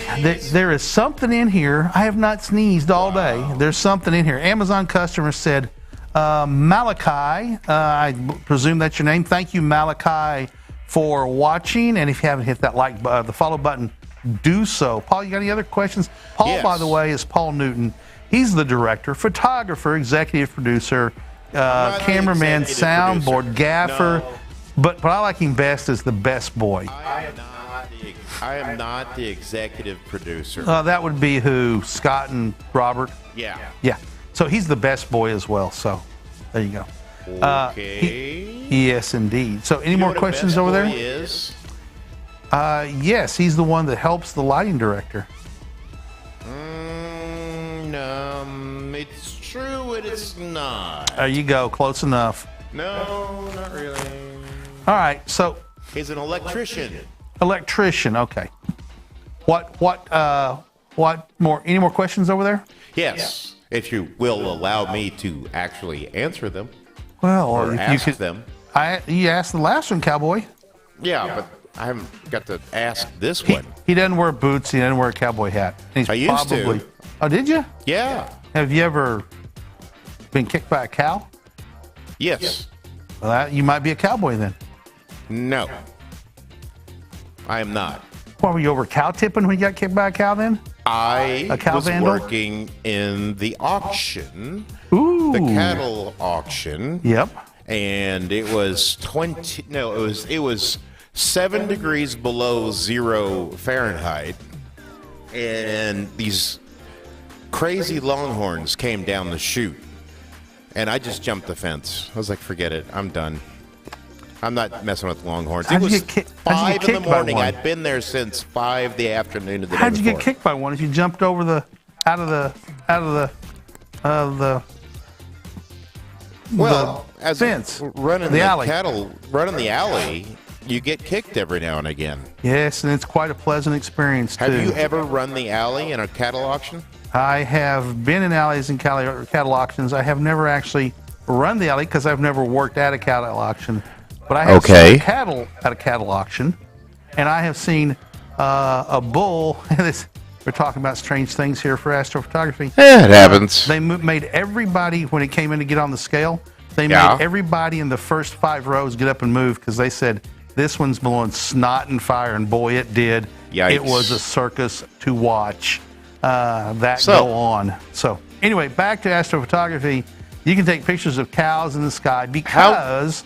There is something in here. I have not sneezed all day. There's something in here. Amazon customer said, Malachi, I presume that's your name. Thank you, Malachi, for watching. And if you haven't hit that the follow button, do so. Paul, you got any other questions? Paul, yes. By the way, is Paul Newton. He's the director, photographer, executive producer, cameraman, soundboard, gaffer. No. But what I like him best is the best boy. I am not the executive producer. That would be who? Scott and Robert? Yeah. Yeah. So he's the best boy as well. So there you go. Okay. Yes, indeed. So any more questions over there? Is? Yes, he's the one that helps the lighting director. It's true and it's not. There you go. Close enough. No, not really. All right. So he's an electrician. Electrician. Okay. What more? Any more questions over there? Yes, if you will allow me to actually answer them. Well, or if ask you could, them. You asked the last one, cowboy. Yeah, but I haven't got to ask this one. He doesn't wear boots. He doesn't wear a cowboy hat. He's I used to. Oh, did you? Yeah. Have you ever been kicked by a cow? Yes. Well, you might be a cowboy then. No. I am not. What, were you over cow tipping when you got kicked by a cow then? I was vandal? working in the auction. Ooh. The cattle auction. Yep. And it was it was 7 degrees below 0 Fahrenheit. And these crazy longhorns came down the chute. And I just jumped the fence. I was like, forget it. I'm done. I'm not messing with longhorns. It was 5 in the morning. I'd been there since 5 the afternoon of the day How'd you before. get kicked by one? If you jumped over out of the as fence, running the alley. cattle, running the alley, you get kicked every now and again. Yes, and it's quite a pleasant experience too. Have you ever run the alley in a cattle auction? I have been in alleys and cattle auctions. I have never actually run the alley because I've never worked at a cattle auction. But I have seen cattle at a cattle auction, and I have seen a bull. We're talking about strange things here for astrophotography. Yeah, it happens. They made everybody, when it came in to get on the scale, they made everybody in the first 5 rows get up and move because they said, this one's blowing snot and fire, and boy, it did. Yikes. It was a circus to watch go on. So anyway, back to astrophotography. You can take pictures of cows in the sky because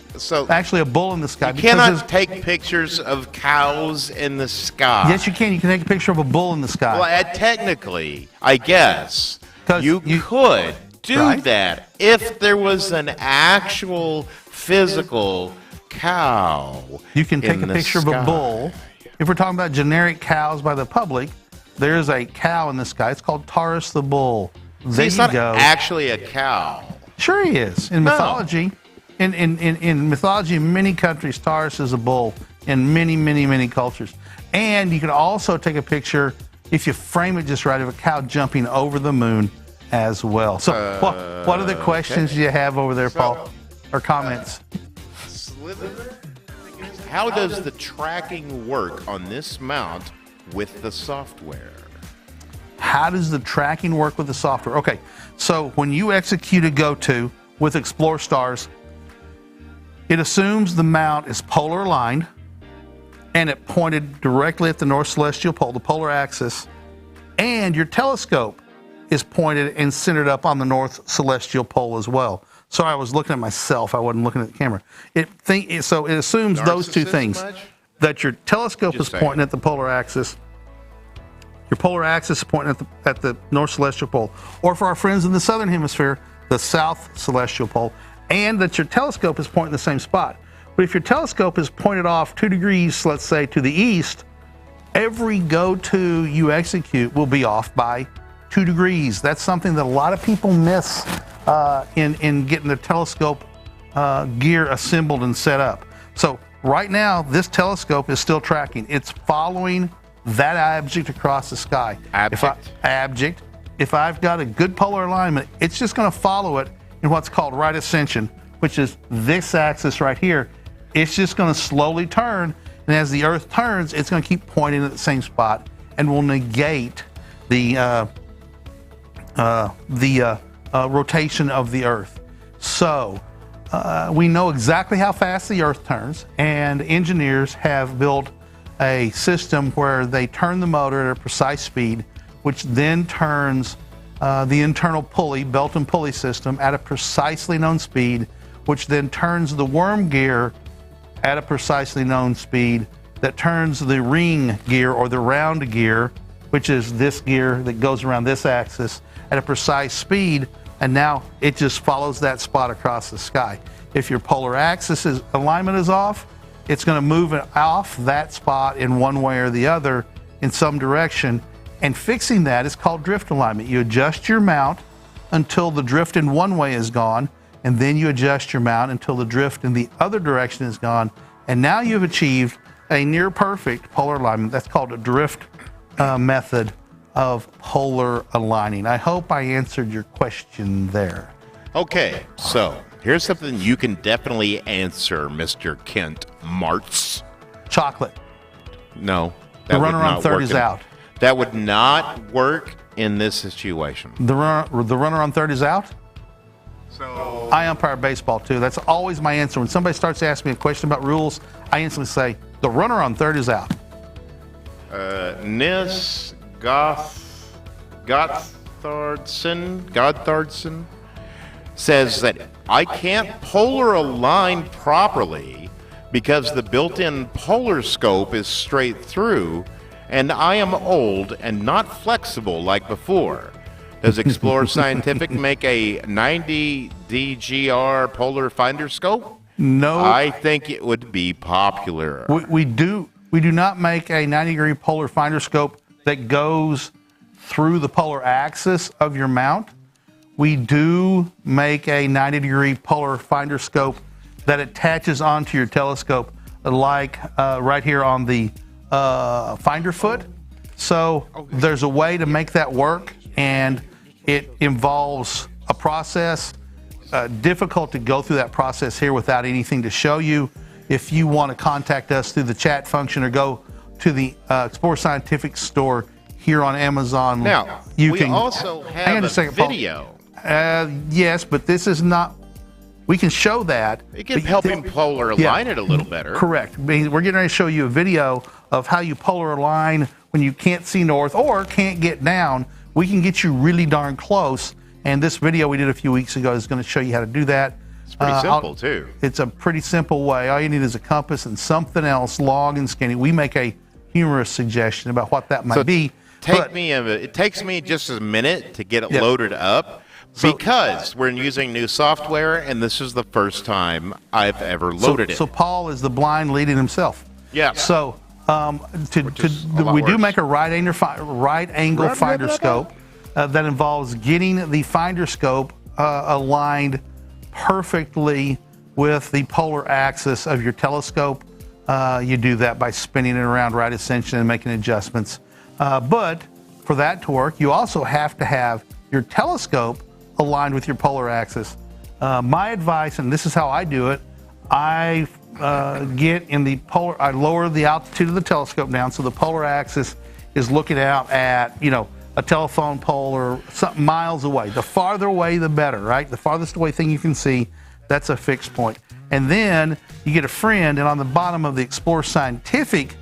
actually a bull in the sky. You cannot take pictures of cows in the sky. Yes, you can. You can take a picture of a bull in the sky. Well, technically, I guess you could do that if there was an actual physical cow. You can take a picture of a bull. If we're talking about generic cows by the public, there's a cow in the sky. It's called Taurus the bull. See, it's not actually a cow. Sure he is. In mythology, in mythology in many countries, Taurus is a bull in many, many, many cultures. And you can also take a picture, if you frame it just right, of a cow jumping over the moon as well. So what other questions do you have over there, Paul? Or comments? How does the tracking work on this mount with the software? How does the tracking work with the software? Okay, so when you execute a go-to with Explore Stars, it assumes the mount is polar aligned and it pointed directly at the North Celestial Pole, the polar axis, and your telescope is pointed and centered up on the North Celestial Pole as well. Sorry, I was looking at myself. I wasn't looking at the camera. So it assumes those two things. that your telescope Just is saying. pointing at the polar axis. Your polar axis is pointing at the North Celestial Pole, or for our friends in the Southern Hemisphere, the South Celestial Pole, and that your telescope is pointing the same spot. But if your telescope is pointed off 2 degrees, let's say, to the east, every go-to you execute will be off by 2 degrees. That's something that a lot of people miss in getting the telescope gear assembled and set up. So right now, this telescope is still tracking. It's following that object across the sky. Object? If I've got a good polar alignment, it's just going to follow it in what's called right ascension, which is this axis right here. It's just going to slowly turn, and as the Earth turns, it's going to keep pointing at the same spot and will negate the rotation of the Earth. So we know exactly how fast the Earth turns, and engineers have built a system where they turn the motor at a precise speed, which then turns the internal pulley, belt and pulley system at a precisely known speed, which then turns the worm gear at a precisely known speed, that turns the ring gear or the round gear, which is this gear that goes around this axis, at a precise speed, and now it just follows that spot across the sky. If your polar axis alignment is off, it's going to move it off that spot in one way or the other in some direction, and fixing that is called drift alignment. You adjust your mount until the drift in one way is gone, and then you adjust your mount until the drift in the other direction is gone, and now you've achieved a near perfect polar alignment. That's called a drift method of polar aligning. I hope I answered your question there. Okay, so here's something you can definitely answer, Mr. Kent Martz. Chocolate. No. The runner on third is out. That would not work in this situation. The runner on third is out? So I umpire baseball too. That's always my answer. When somebody starts asking me a question about rules, I instantly say, the runner on third is out. Nis Gothardson says that I can't polar align properly because the built-in polar scope is straight through, and I am old and not flexible like before. Does Explorer Scientific make a 90 DGR polar finder scope? No. I think it would be popular. We do not make a 90-degree polar finder scope that goes through the polar axis of your mount. We do make a 90-degree polar finder scope that attaches onto your telescope, like right here on the finder foot. So there's a way to make that work, and it involves a process. Difficult to go through that process here without anything to show you. If you want to contact us through the chat function or go to the Explorer Scientific store here on Amazon, Now, you we can also hang on have a second, a Paul. video. Yes, but this is not. We can show that. It can help him polar align it a little better. Correct. We're getting ready to show you a video of how you polar align when you can't see north or can't get down. We can get you really darn close. And this video we did a few weeks ago is going to show you how to do that. It's pretty simple, too. It's a pretty simple way. All you need is a compass and something else, long and skinny. We make a humorous suggestion about what that might be. It takes me just a minute to get it loaded up because we're using new software, and this is the first time I've ever loaded it. So Paul is the blind leading himself. Yeah. So we do make a right angle finder scope that involves getting the finder scope aligned perfectly with the polar axis of your telescope. You do that by spinning it around right ascension and making adjustments. But for that to work, you also have to have your telescope aligned with your polar axis. My advice, and this is how I do it, I get in the polar, I lower the altitude of the telescope down so the polar axis is looking out at, a telephone pole or something miles away. The farther away, the better, right? The farthest away thing you can see, that's a fixed point. And then you get a friend, and on the bottom of the Explorer Scientific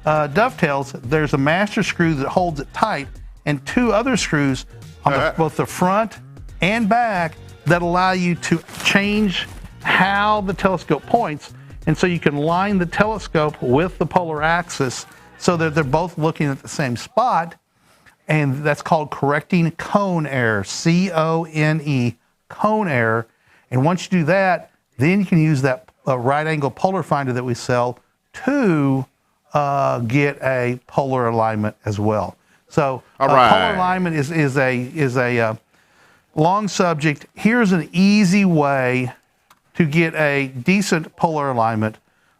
dovetails, there's a master screw that holds it tight, and two other screws on both the front and back that allow you to change how the telescope points. And so you can line the telescope with the polar axis so that they're both looking at the same spot. And that's called correcting cone error, C-O-N-E, cone error. And once you do that, then you can use that right angle polar finder that we sell to get a polar alignment as well. So All right. polar alignment is a long subject. Here's an easy way to get a decent polar alignment.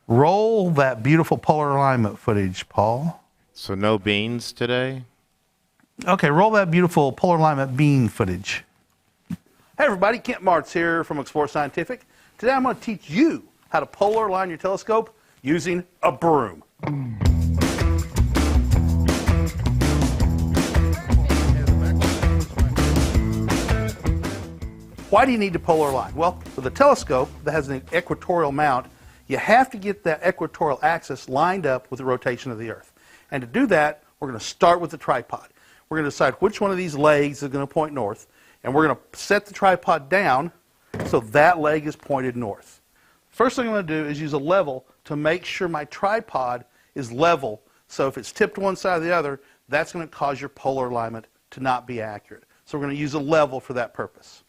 Roll that beautiful polar alignment footage, Paul. So no beans today? Okay, roll that beautiful polar alignment bean footage. Hey everybody, Kent Martz here from Explore Scientific. Today I'm going to teach you how to polar align your telescope using a broom. Why do you need to polar align? Well, with a telescope that has an equatorial mount, you have to get that equatorial axis lined up with the rotation of the Earth. And to do that, we're going to start with the tripod. We're going to decide which one of these legs is going to point north, and we're going to set the tripod down so that leg is pointed north. First thing I'm going to do is use a level to make sure my tripod is level. So if it's tipped one side or the other, that's going to cause your polar alignment to not be accurate. So we're going to use a level for that purpose.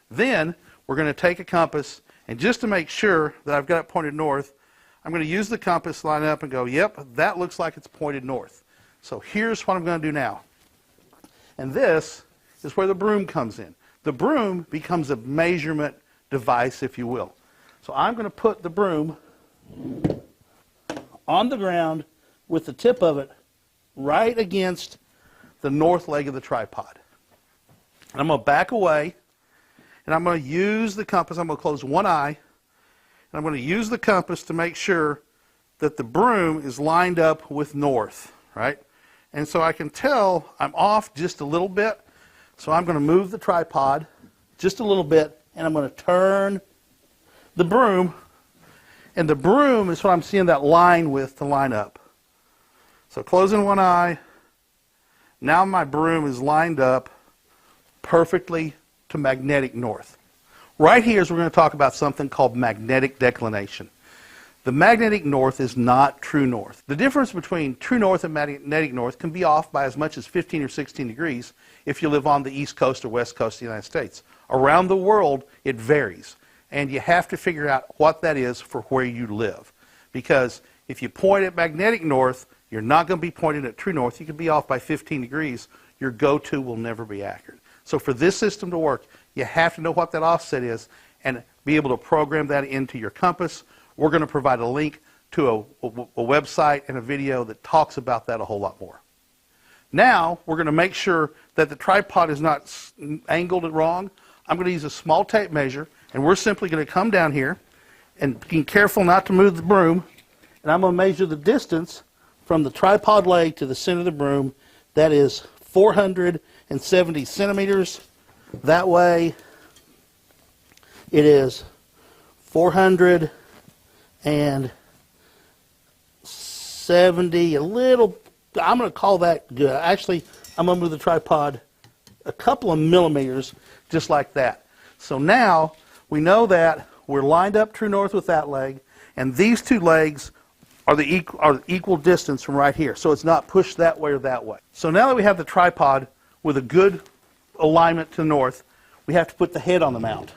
Then we're going to take a compass, and just to make sure that I've got it pointed north, I'm going to use the compass, line up, and go, yep, that looks like it's pointed north. So here's what I'm going to do now. And this is where the broom comes in. The broom becomes a measurement device, if you will. So I'm going to put the broom on the ground with the tip of it right against the north leg of the tripod. And I'm going to back away, and I'm going to use the compass. I'm going to close one eye, and I'm going to use the compass to make sure that the broom is lined up with north, right? And so I can tell I'm off just a little bit. So I'm going to move the tripod just a little bit, and I'm going to turn the broom. And the broom is what I'm seeing that line with to line up. So closing one eye. Now my broom is lined up perfectly to magnetic north. Right here is we're going to talk about something called magnetic declination. The magnetic north is not true north. The difference between true north and magnetic north can be off by as much as 15 or 16 degrees if you live on the east coast or west coast of the United States. Around the world, it varies. And you have to figure out what that is for where you live. Because if you point at magnetic north, you're not going to be pointing at true north. You could be off by 15 degrees. Your go-to will never be accurate. So for this system to work, you have to know what that offset is and be able to program that into your compass. We're going to provide a link to a website and a video that talks about that a whole lot more. Now, we're going to make sure that the tripod is not angled wrong. I'm going to use a small tape measure, and we're simply going to come down here and be careful not to move the broom. And I'm going to measure the distance from the tripod leg to the center of the broom. That is 470 centimeters. That way, it is 470, a little, I'm going to call that good. Actually, I'm going to move the tripod a couple of millimeters, just like that. So now, we know that we're lined up true north with that leg, and these two legs are the equal distance from right here. So it's not pushed that way or that way. So now that we have the tripod with a good alignment to north, we have to put the head on the mount.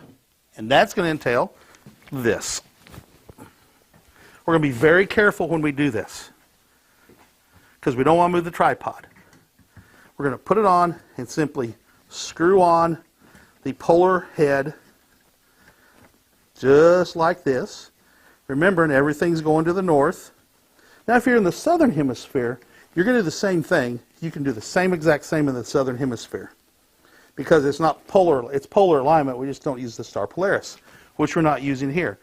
And that's going to entail this. We're going to be very careful when we do this because we don't want to move the tripod. We're going to put it on and simply screw on the polar head just like this. Remembering everything's going to the north. Now if you're in the southern hemisphere, you're going to do the same thing. You can do the exact same in the southern hemisphere. Because it's not polar, it's polar alignment, we just don't use the star Polaris, which we're not using here.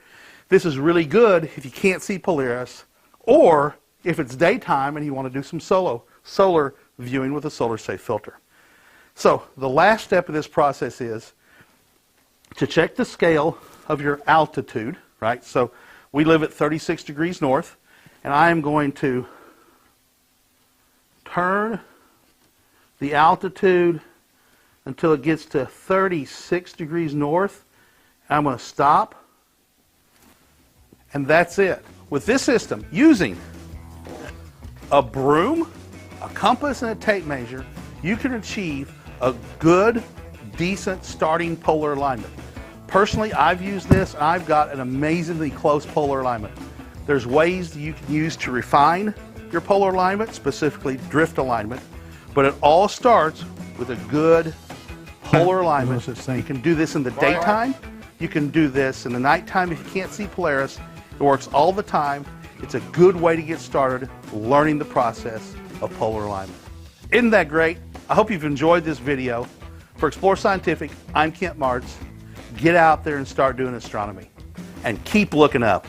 This is really good if you can't see Polaris, or if it's daytime and you want to do some solar viewing with a solar safe filter. So the last step of this process is to check the scale of your altitude, right? So we live at 36 degrees north, and I am going to turn the altitude until it gets to 36 degrees north. I'm going to stop, and that's it. With this system, using a broom, a compass, and a tape measure, you can achieve a good, decent starting polar alignment. Personally, I've used this, and I've got an amazingly close polar alignment. There's ways you can use to refine your polar alignment, specifically drift alignment, but it all starts with a good polar alignment. You can do this in the daytime. You can do this in the nighttime if you can't see Polaris. It works all the time. It's a good way to get started learning the process of polar alignment. Isn't that great? I hope you've enjoyed this video. For Explore Scientific, I'm Kent Martz. Get out there and start doing astronomy. And keep looking up.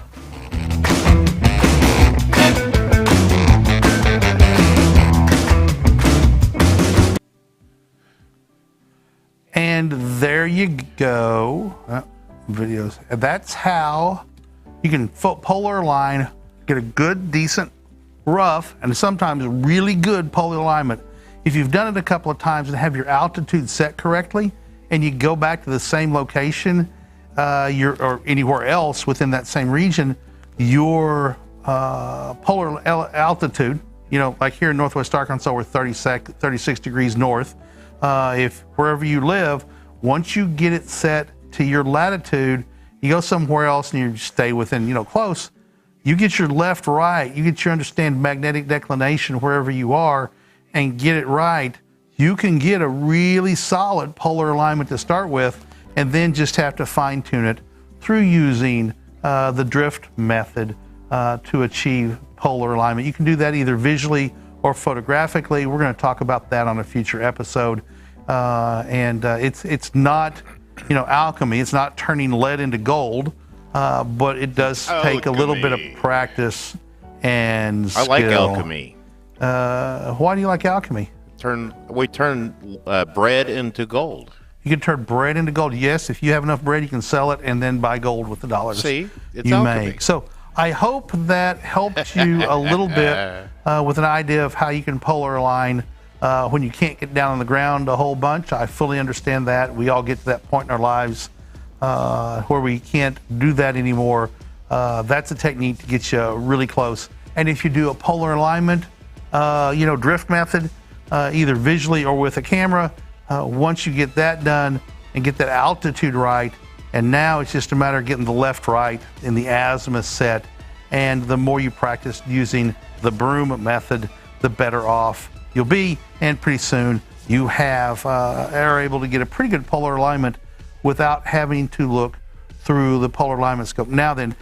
And there you go. Videos. And that's how you can polar align, get a good, decent, rough, and sometimes really good polar alignment. If you've done it a couple of times and have your altitude set correctly, and you go back to the same location or anywhere else within that same region, your polar altitude, like here in Northwest Arkansas, we're 36 degrees north. If wherever you live, once you get it set to your latitude, you go somewhere else and you stay within, close, you get your left, right, you get your understand magnetic declination wherever you are and get it right, you can get a really solid polar alignment to start with, and then just have to fine tune it through using the drift method to achieve polar alignment. You can do that either visually or photographically. We're going to talk about that on a future episode. It's not, alchemy. It's not turning lead into gold, but it does take a little bit of practice and skill. I like alchemy. Why do you like alchemy? We turn bread into gold. You can turn bread into gold. Yes, if you have enough bread, you can sell it and then buy gold with the dollars it's you alchemy. make. So I hope that helped you a little bit with an idea of how you can polar align when you can't get down on the ground a whole bunch. I fully understand that. We all get to that point in our lives where we can't do that anymore. That's a technique to get you really close. And if you do a polar alignment, drift method, either visually or with a camera, once you get that done and get that altitude right, and now it's just a matter of getting the left right in the azimuth set, and the more you practice using the broom method, the better off you'll be, and pretty soon you are able to get a pretty good polar alignment without having to look through the polar alignment scope. Now then,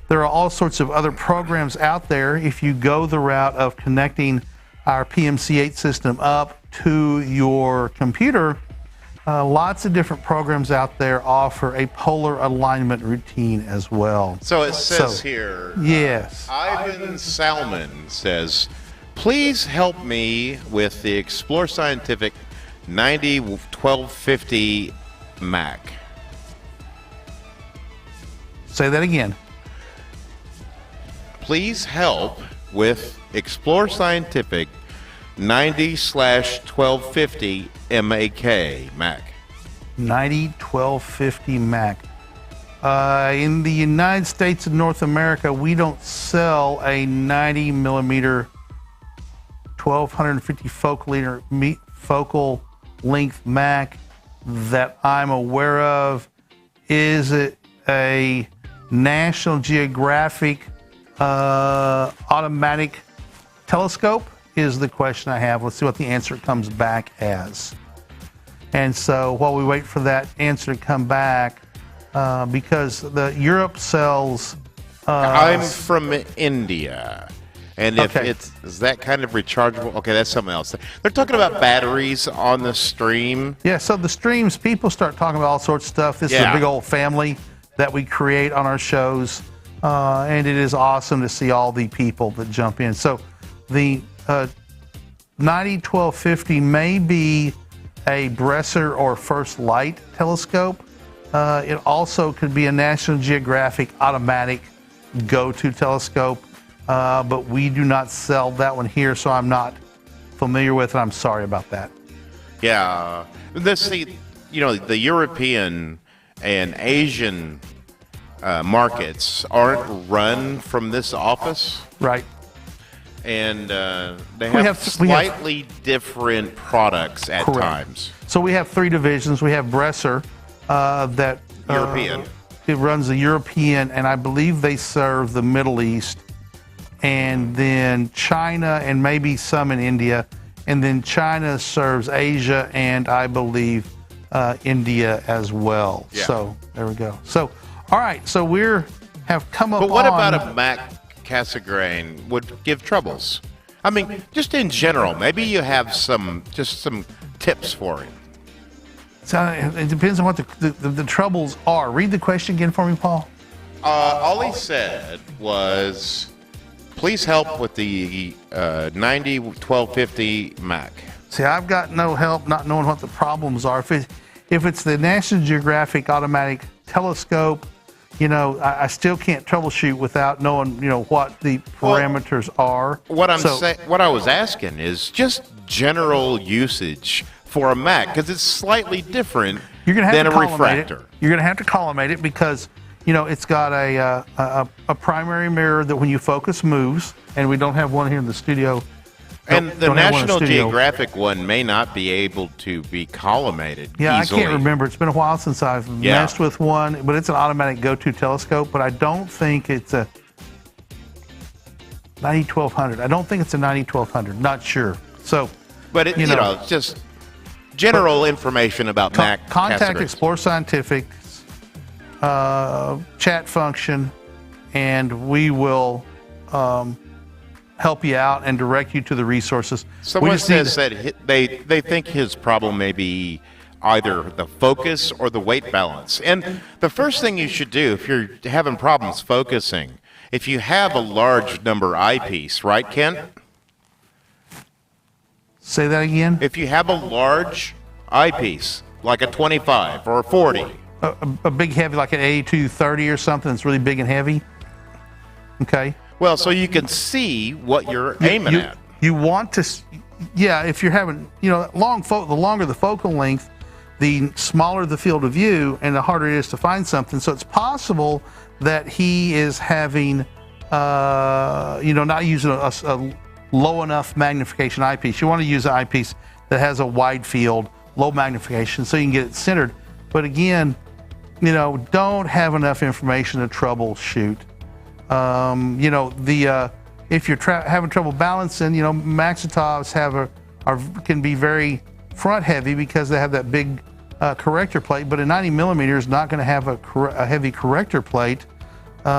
there are all sorts of other programs out there. If you go the route of connecting our PMC-8 system up to your computer, lots of different programs out there offer a polar alignment routine as well. So it says here, yes. Ivan Salmon says, please help me with the Explore Scientific 901250 Mac. Say that again. Please help with Explore Scientific 90/1250 Mac. 901250 Mac. In the United States of North America, we don't sell a 90 millimeter 1250 focal length Mac that I'm aware of. Is it a National Geographic automatic telescope? Is the question I have. Let's see what the answer comes back as. And so while we wait for that answer to come back, because Europe sells... I'm from India. And if is that kind of rechargeable? Okay, that's something else. They're talking about batteries on the stream. Yeah, so the streams, people start talking about all sorts of stuff. This is a big old family that we create on our shows. And it is awesome to see all the people that jump in. So the 901250 may be a Bresser or First Light telescope. It also could be a National Geographic automatic go-to telescope, but we do not sell that one here, so I'm not familiar with it. I'm sorry about that. Yeah, the European and Asian markets aren't run from this office, Right. and they We have have- slightly different products at Correct. times. So we have 3 divisions. We have Bresser, that European. It runs the European, and I believe they serve the Middle East, and then China, and maybe some in India, and then China serves Asia, and I believe India as well. Yeah. So there we go. So all right, so have come up. But what on, about a Mac Cassegrain would give troubles? I mean, just in general, maybe you have some tips for it. So it depends on what the troubles are. Read the question again for me, Paul. All he said was, please help with the 90-1250 Mac. See, I've got no help not knowing what the problems are. If it's the National Geographic Automatic Telescope, I still can't troubleshoot without knowing, what the parameters are. What I was asking is just general usage for a Mac, because it's slightly different You're going to than have a to collimate refractor. it. You're going to have to collimate it because, it's got a primary mirror that when you focus moves, and we don't have one here in the studio. And the Don't have one in National studio. Geographic one may not be able to be collimated Yeah, easily. I can't remember. It's been a while since I've messed with one, but it's an automatic go-to telescope. But I don't think it's a 90-1200. I don't think it's a 90-1200. Not sure. So, But it's just general information about Mac. contact Cassegrains. Explore Scientific's chat function, and we will help you out and direct you to the resources. Someone says that they think his problem may be either the focus or the weight balance. And the first thing you should do if you're having problems focusing, if you have a large number eyepiece, right, Kent? Say that again. If you have a large eyepiece, like a 25 or a 40, A big heavy, like an 8230 or something that's really big and heavy. Okay. well, so you can see what you're aiming at. You want to, if you're having, the longer the focal length, the smaller the field of view and the harder it is to find something. So it's possible that he is having, not using a low enough magnification eyepiece. You want to use an eyepiece that has a wide field, low magnification, so you can get it centered. But again, don't have enough information to troubleshoot. If you're having trouble balancing, Maxitovs can be very front heavy because they have that big corrector plate, but a 90 millimeter is not going to have a heavy corrector plate. When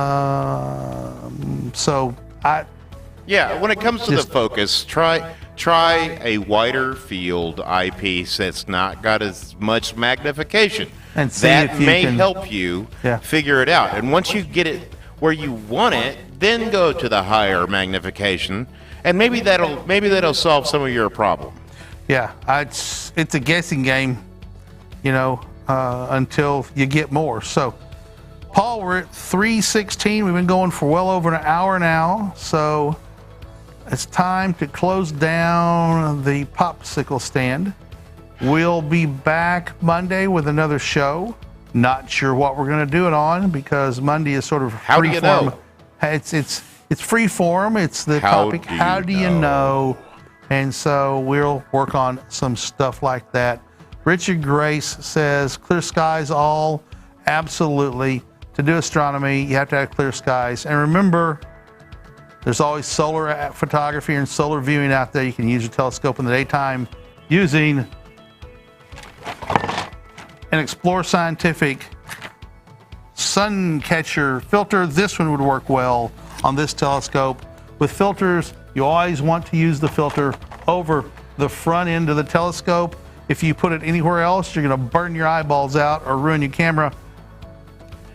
it comes to the focus, try a wider field eyepiece that's not got as much magnification. And see that if you may can- help you Yeah. figure it out. And once you get it where you want it, then go to the higher magnification, and maybe that'll solve some of your problem. Yeah, it's a guessing game, until you get more. So, Paul, we're at 3:16. We've been going for well over an hour now. So, it's time to close down the popsicle stand. We'll be back Monday with another show. Not sure what we're going to do it on because Monday is sort of How do you freeform. know? It's free form. It's the How topic. do How you do you know? And so we'll work on some stuff like that. Richard Grace says clear skies all. Absolutely. To do astronomy, you have to have clear skies. And remember, there's always solar photography and solar viewing out there. You can use your telescope in the daytime using an Explore Scientific sun catcher filter. This one would work well on this telescope. With filters, you always want to use the filter over the front end of the telescope. If you put it anywhere else, you're going to burn your eyeballs out or ruin your camera.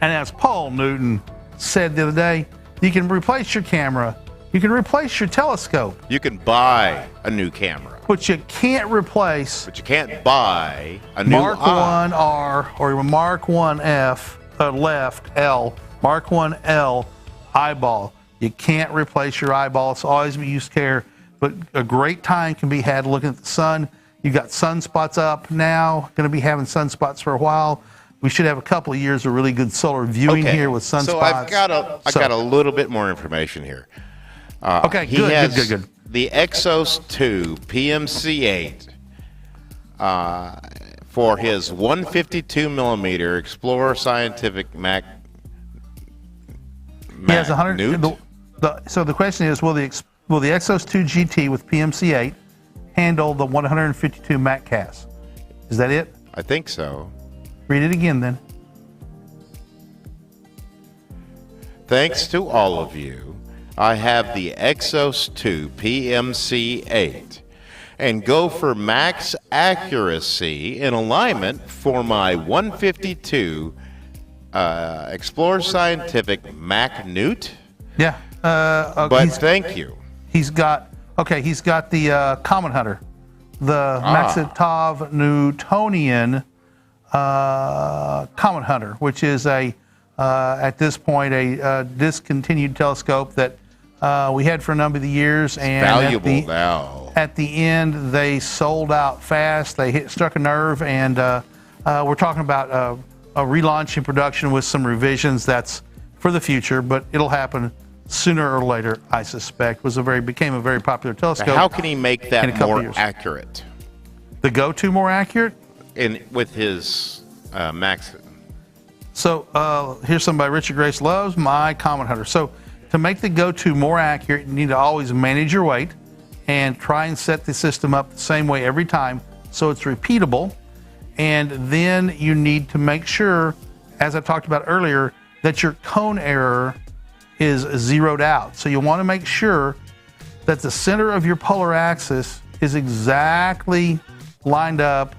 And as Paul Newton said the other day, you can replace your camera. You can replace your telescope, You can buy a new camera, but you can't replace but you can't buy a new Mark eye. 1R or Mark 1F, left L, Mark 1L eyeball. You can't replace your eyeball. It's always be used care. But a great time can be had looking at the sun. You've got sunspots up now. Going to be having sunspots for a while. we should have a couple of years of really good solar viewing here with sunspots. So I've got a little bit more information here. Okay, He good, has good, good, good. the Exos 2 PMC8 for his 152 millimeter Explorer Scientific Mac. He has 100. So the question is, will the Exos 2 GT with PMC8 handle the 152 Mac CAS? Is that it? I think so. Read it again then. Thanks to all of you, I have the Exos 2 PMC8 and go for max accuracy in alignment for my 152 Explorer Scientific Mac Newt. Yeah. But thank you. He's got the Comet Hunter, the Maxitov Newtonian Comet Hunter, which is at this point a discontinued telescope that we had for a number of the years, and valuable now. At the end, they sold out fast. They struck a nerve, and we're talking about a relaunch in production with some revisions. That's for the future, but it'll happen sooner or later, I suspect. Became a very popular telescope. How can he make that more accurate? The go-to more accurate? With his Max. So here's some by Richard Grace Loves, my Comet Hunter. So to make the go-to more accurate, you need to always manage your weight and try and set the system up the same way every time so it's repeatable. And then you need to make sure, as I talked about earlier, that your cone error is zeroed out. So you want to make sure that the center of your polar axis is exactly lined up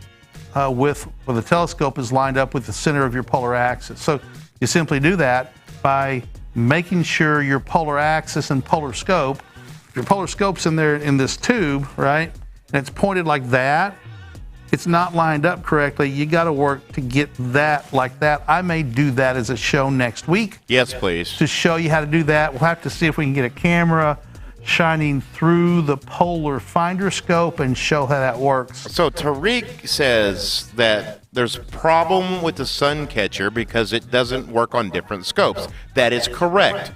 with the telescope is lined up with the center of your polar axis. So you simply do that by making sure your polar axis and polar scope, your polar scope's in there in this tube, right? And it's pointed like that. It's not lined up correctly. You got to work to get that like that. I may do that as a show next week. Yes, please. To show you how to do that. We'll have to see if we can get a camera shining through the polar finder scope and show how that works. So Tariq says that there's a problem with the sun catcher because it doesn't work on different scopes. That is correct.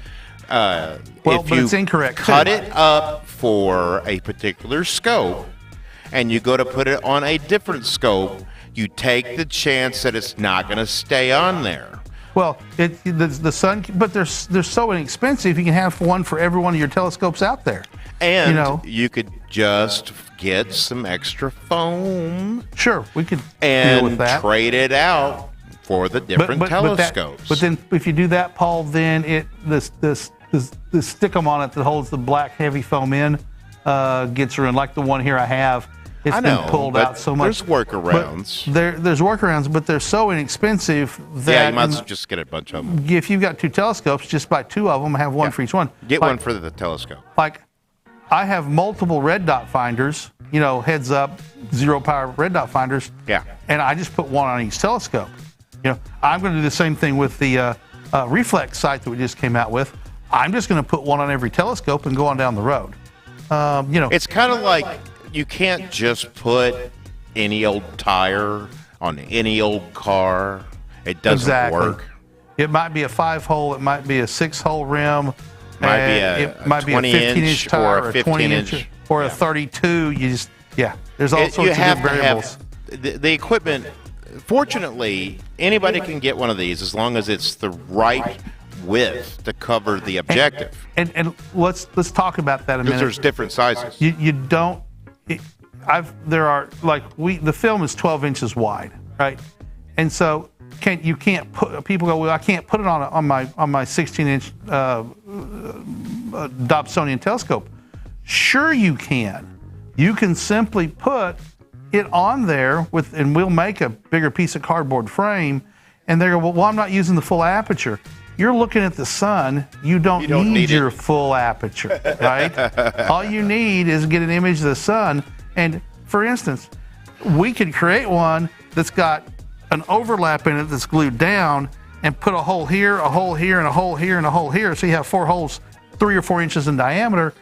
But it's incorrect. Cut it up for a particular scope and you go to put it on a different scope, you take the chance that it's not going to stay on there. Well, the sun, but they're so inexpensive. You can have one for every one of your telescopes out there. And you could just get some extra foam. Sure, we could and deal with that. Trade it out for the different telescopes. But then, if you do that, Paul, then the stickum on it that holds the black heavy foam in gets ruined, like the one here I have. It's been pulled out so much. There's workarounds. There's workarounds, but they're so inexpensive that you might as well just get a bunch of them. If you've got two telescopes, just buy two of them, have one for each one. Get one for the telescope. Like, I have multiple red dot finders, heads up, zero power red dot finders. Yeah. And I just put one on each telescope. I'm going to do the same thing with the reflex sight that we just came out with. I'm just going to put one on every telescope and go on down the road. It's kind of like you can't just put any old tire on any old car. It doesn't work. It might be a 5-hole. It might be a 6-hole rim. It might be a 15-inch tire or a 20-inch or a 32. There's all sorts of different variables. The equipment. Fortunately, anybody can get one of these as long as it's the right width to cover the objective. And let's talk about that a minute. Because there's different sizes. You don't. The film is 12 inches wide, right? And so people go, well, I can't put it on my 16-inch Dobsonian telescope. Sure you can. You can simply put it on there and we'll make a bigger piece of cardboard frame, and they go, well, I'm not using the full aperture. You're looking at the sun. You don't need your full aperture, right? All you need is get an image of the sun. And for instance, we could create one that's got an overlap in it that's glued down and put a hole here, a hole here, and a hole here, and a hole here. So you have 4 holes, 3 or 4 inches in diameter,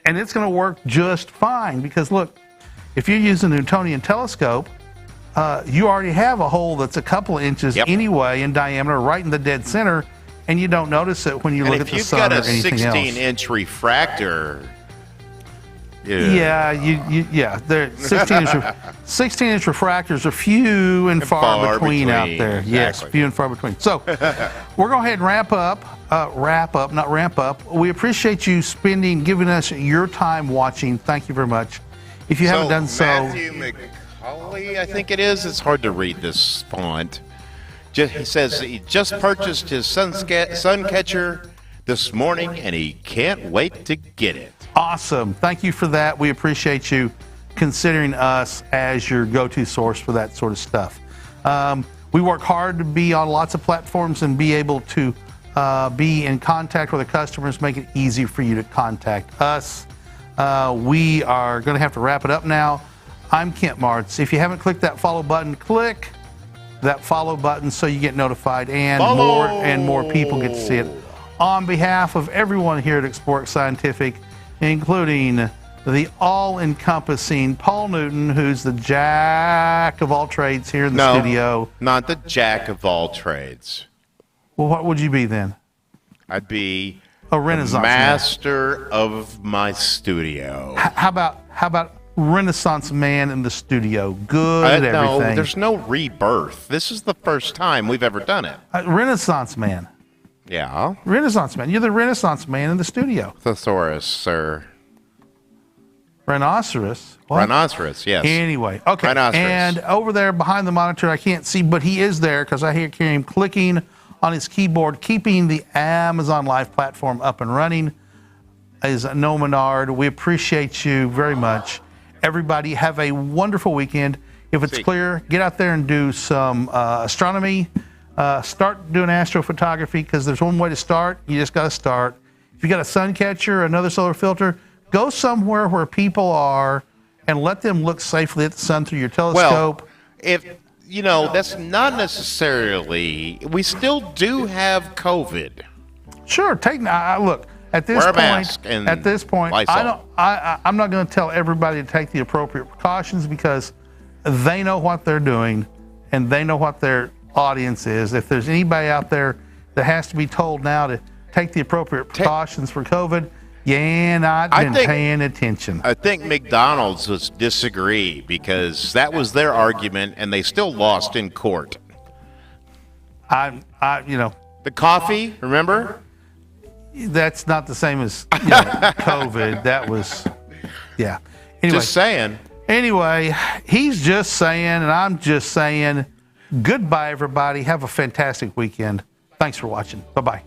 and it's going to work just fine. Because look, if you use a Newtonian telescope, you already have a hole that's a couple of inches Yep. anyway in diameter, right in the dead center, and you don't notice it when you And look if at the you've sun got or a anything else. 16-inch refractor, Yeah, the 16-inch refractors are few and far between out there. Yes, Exactly. few and far between. So we're going to go ahead and wrap up, not ramp up. We appreciate you giving us your time watching. Thank you very much. If you haven't done so, Matthew McCauley, I think it is. It's hard to read this font. He says he just purchased his sun catcher this morning, and he can't wait to get it. awesome. Thank you for that. We appreciate you considering us as your go-to source for that sort of stuff. We work hard to be on lots of platforms and be able to be in contact with the customers, make it easy for you to contact us. We are going to have to wrap it up now. I'm Kent Martz. If you haven't clicked that follow button, click that follow button so you get notified and more people get to see it. On behalf of everyone here at Export Scientific, including the all-encompassing Paul Newton, who's the jack of all trades here in the studio. Not the jack of all trades. Well, what would you be then? I'd be A Renaissance master of my studio. How about Renaissance man in the studio? Good at No, everything. there's no rebirth. This is the first time we've ever done it. Renaissance man. Yeah. Renaissance man. You're the Renaissance man in the studio. Thesaurus, sir. Rhinoceros. What? Rhinoceros, yes. Anyway, okay. Rhinoceros. And over there behind the monitor, I can't see, but he is there because I hear him clicking on his keyboard, keeping the Amazon Live platform up and running. Is Noah Menard. We appreciate you very much. Everybody have a wonderful weekend. If it's clear, get out there and do some astronomy. Start doing astrophotography because there's one way to start. You just got to start. If you got a sun catcher, another solar filter, go somewhere where people are and let them look safely at the sun through your telescope. Well, if that's not necessarily. We still do have COVID. Sure, look. At this Wear a point, mask and Lysol. I'm not going to tell everybody to take the appropriate precautions because they know what they're doing and they know what their audience is. If there's anybody out there that has to be told now to take the appropriate precautions for COVID, you're not paying attention. I think McDonald's was disagree because that was their argument and they still lost in court. The coffee, remember? That's not the same as COVID. That was, yeah. Anyway, Just saying. Anyway, he's just saying, and I'm just saying, goodbye, everybody. Have a fantastic weekend. Thanks for watching. Bye-bye.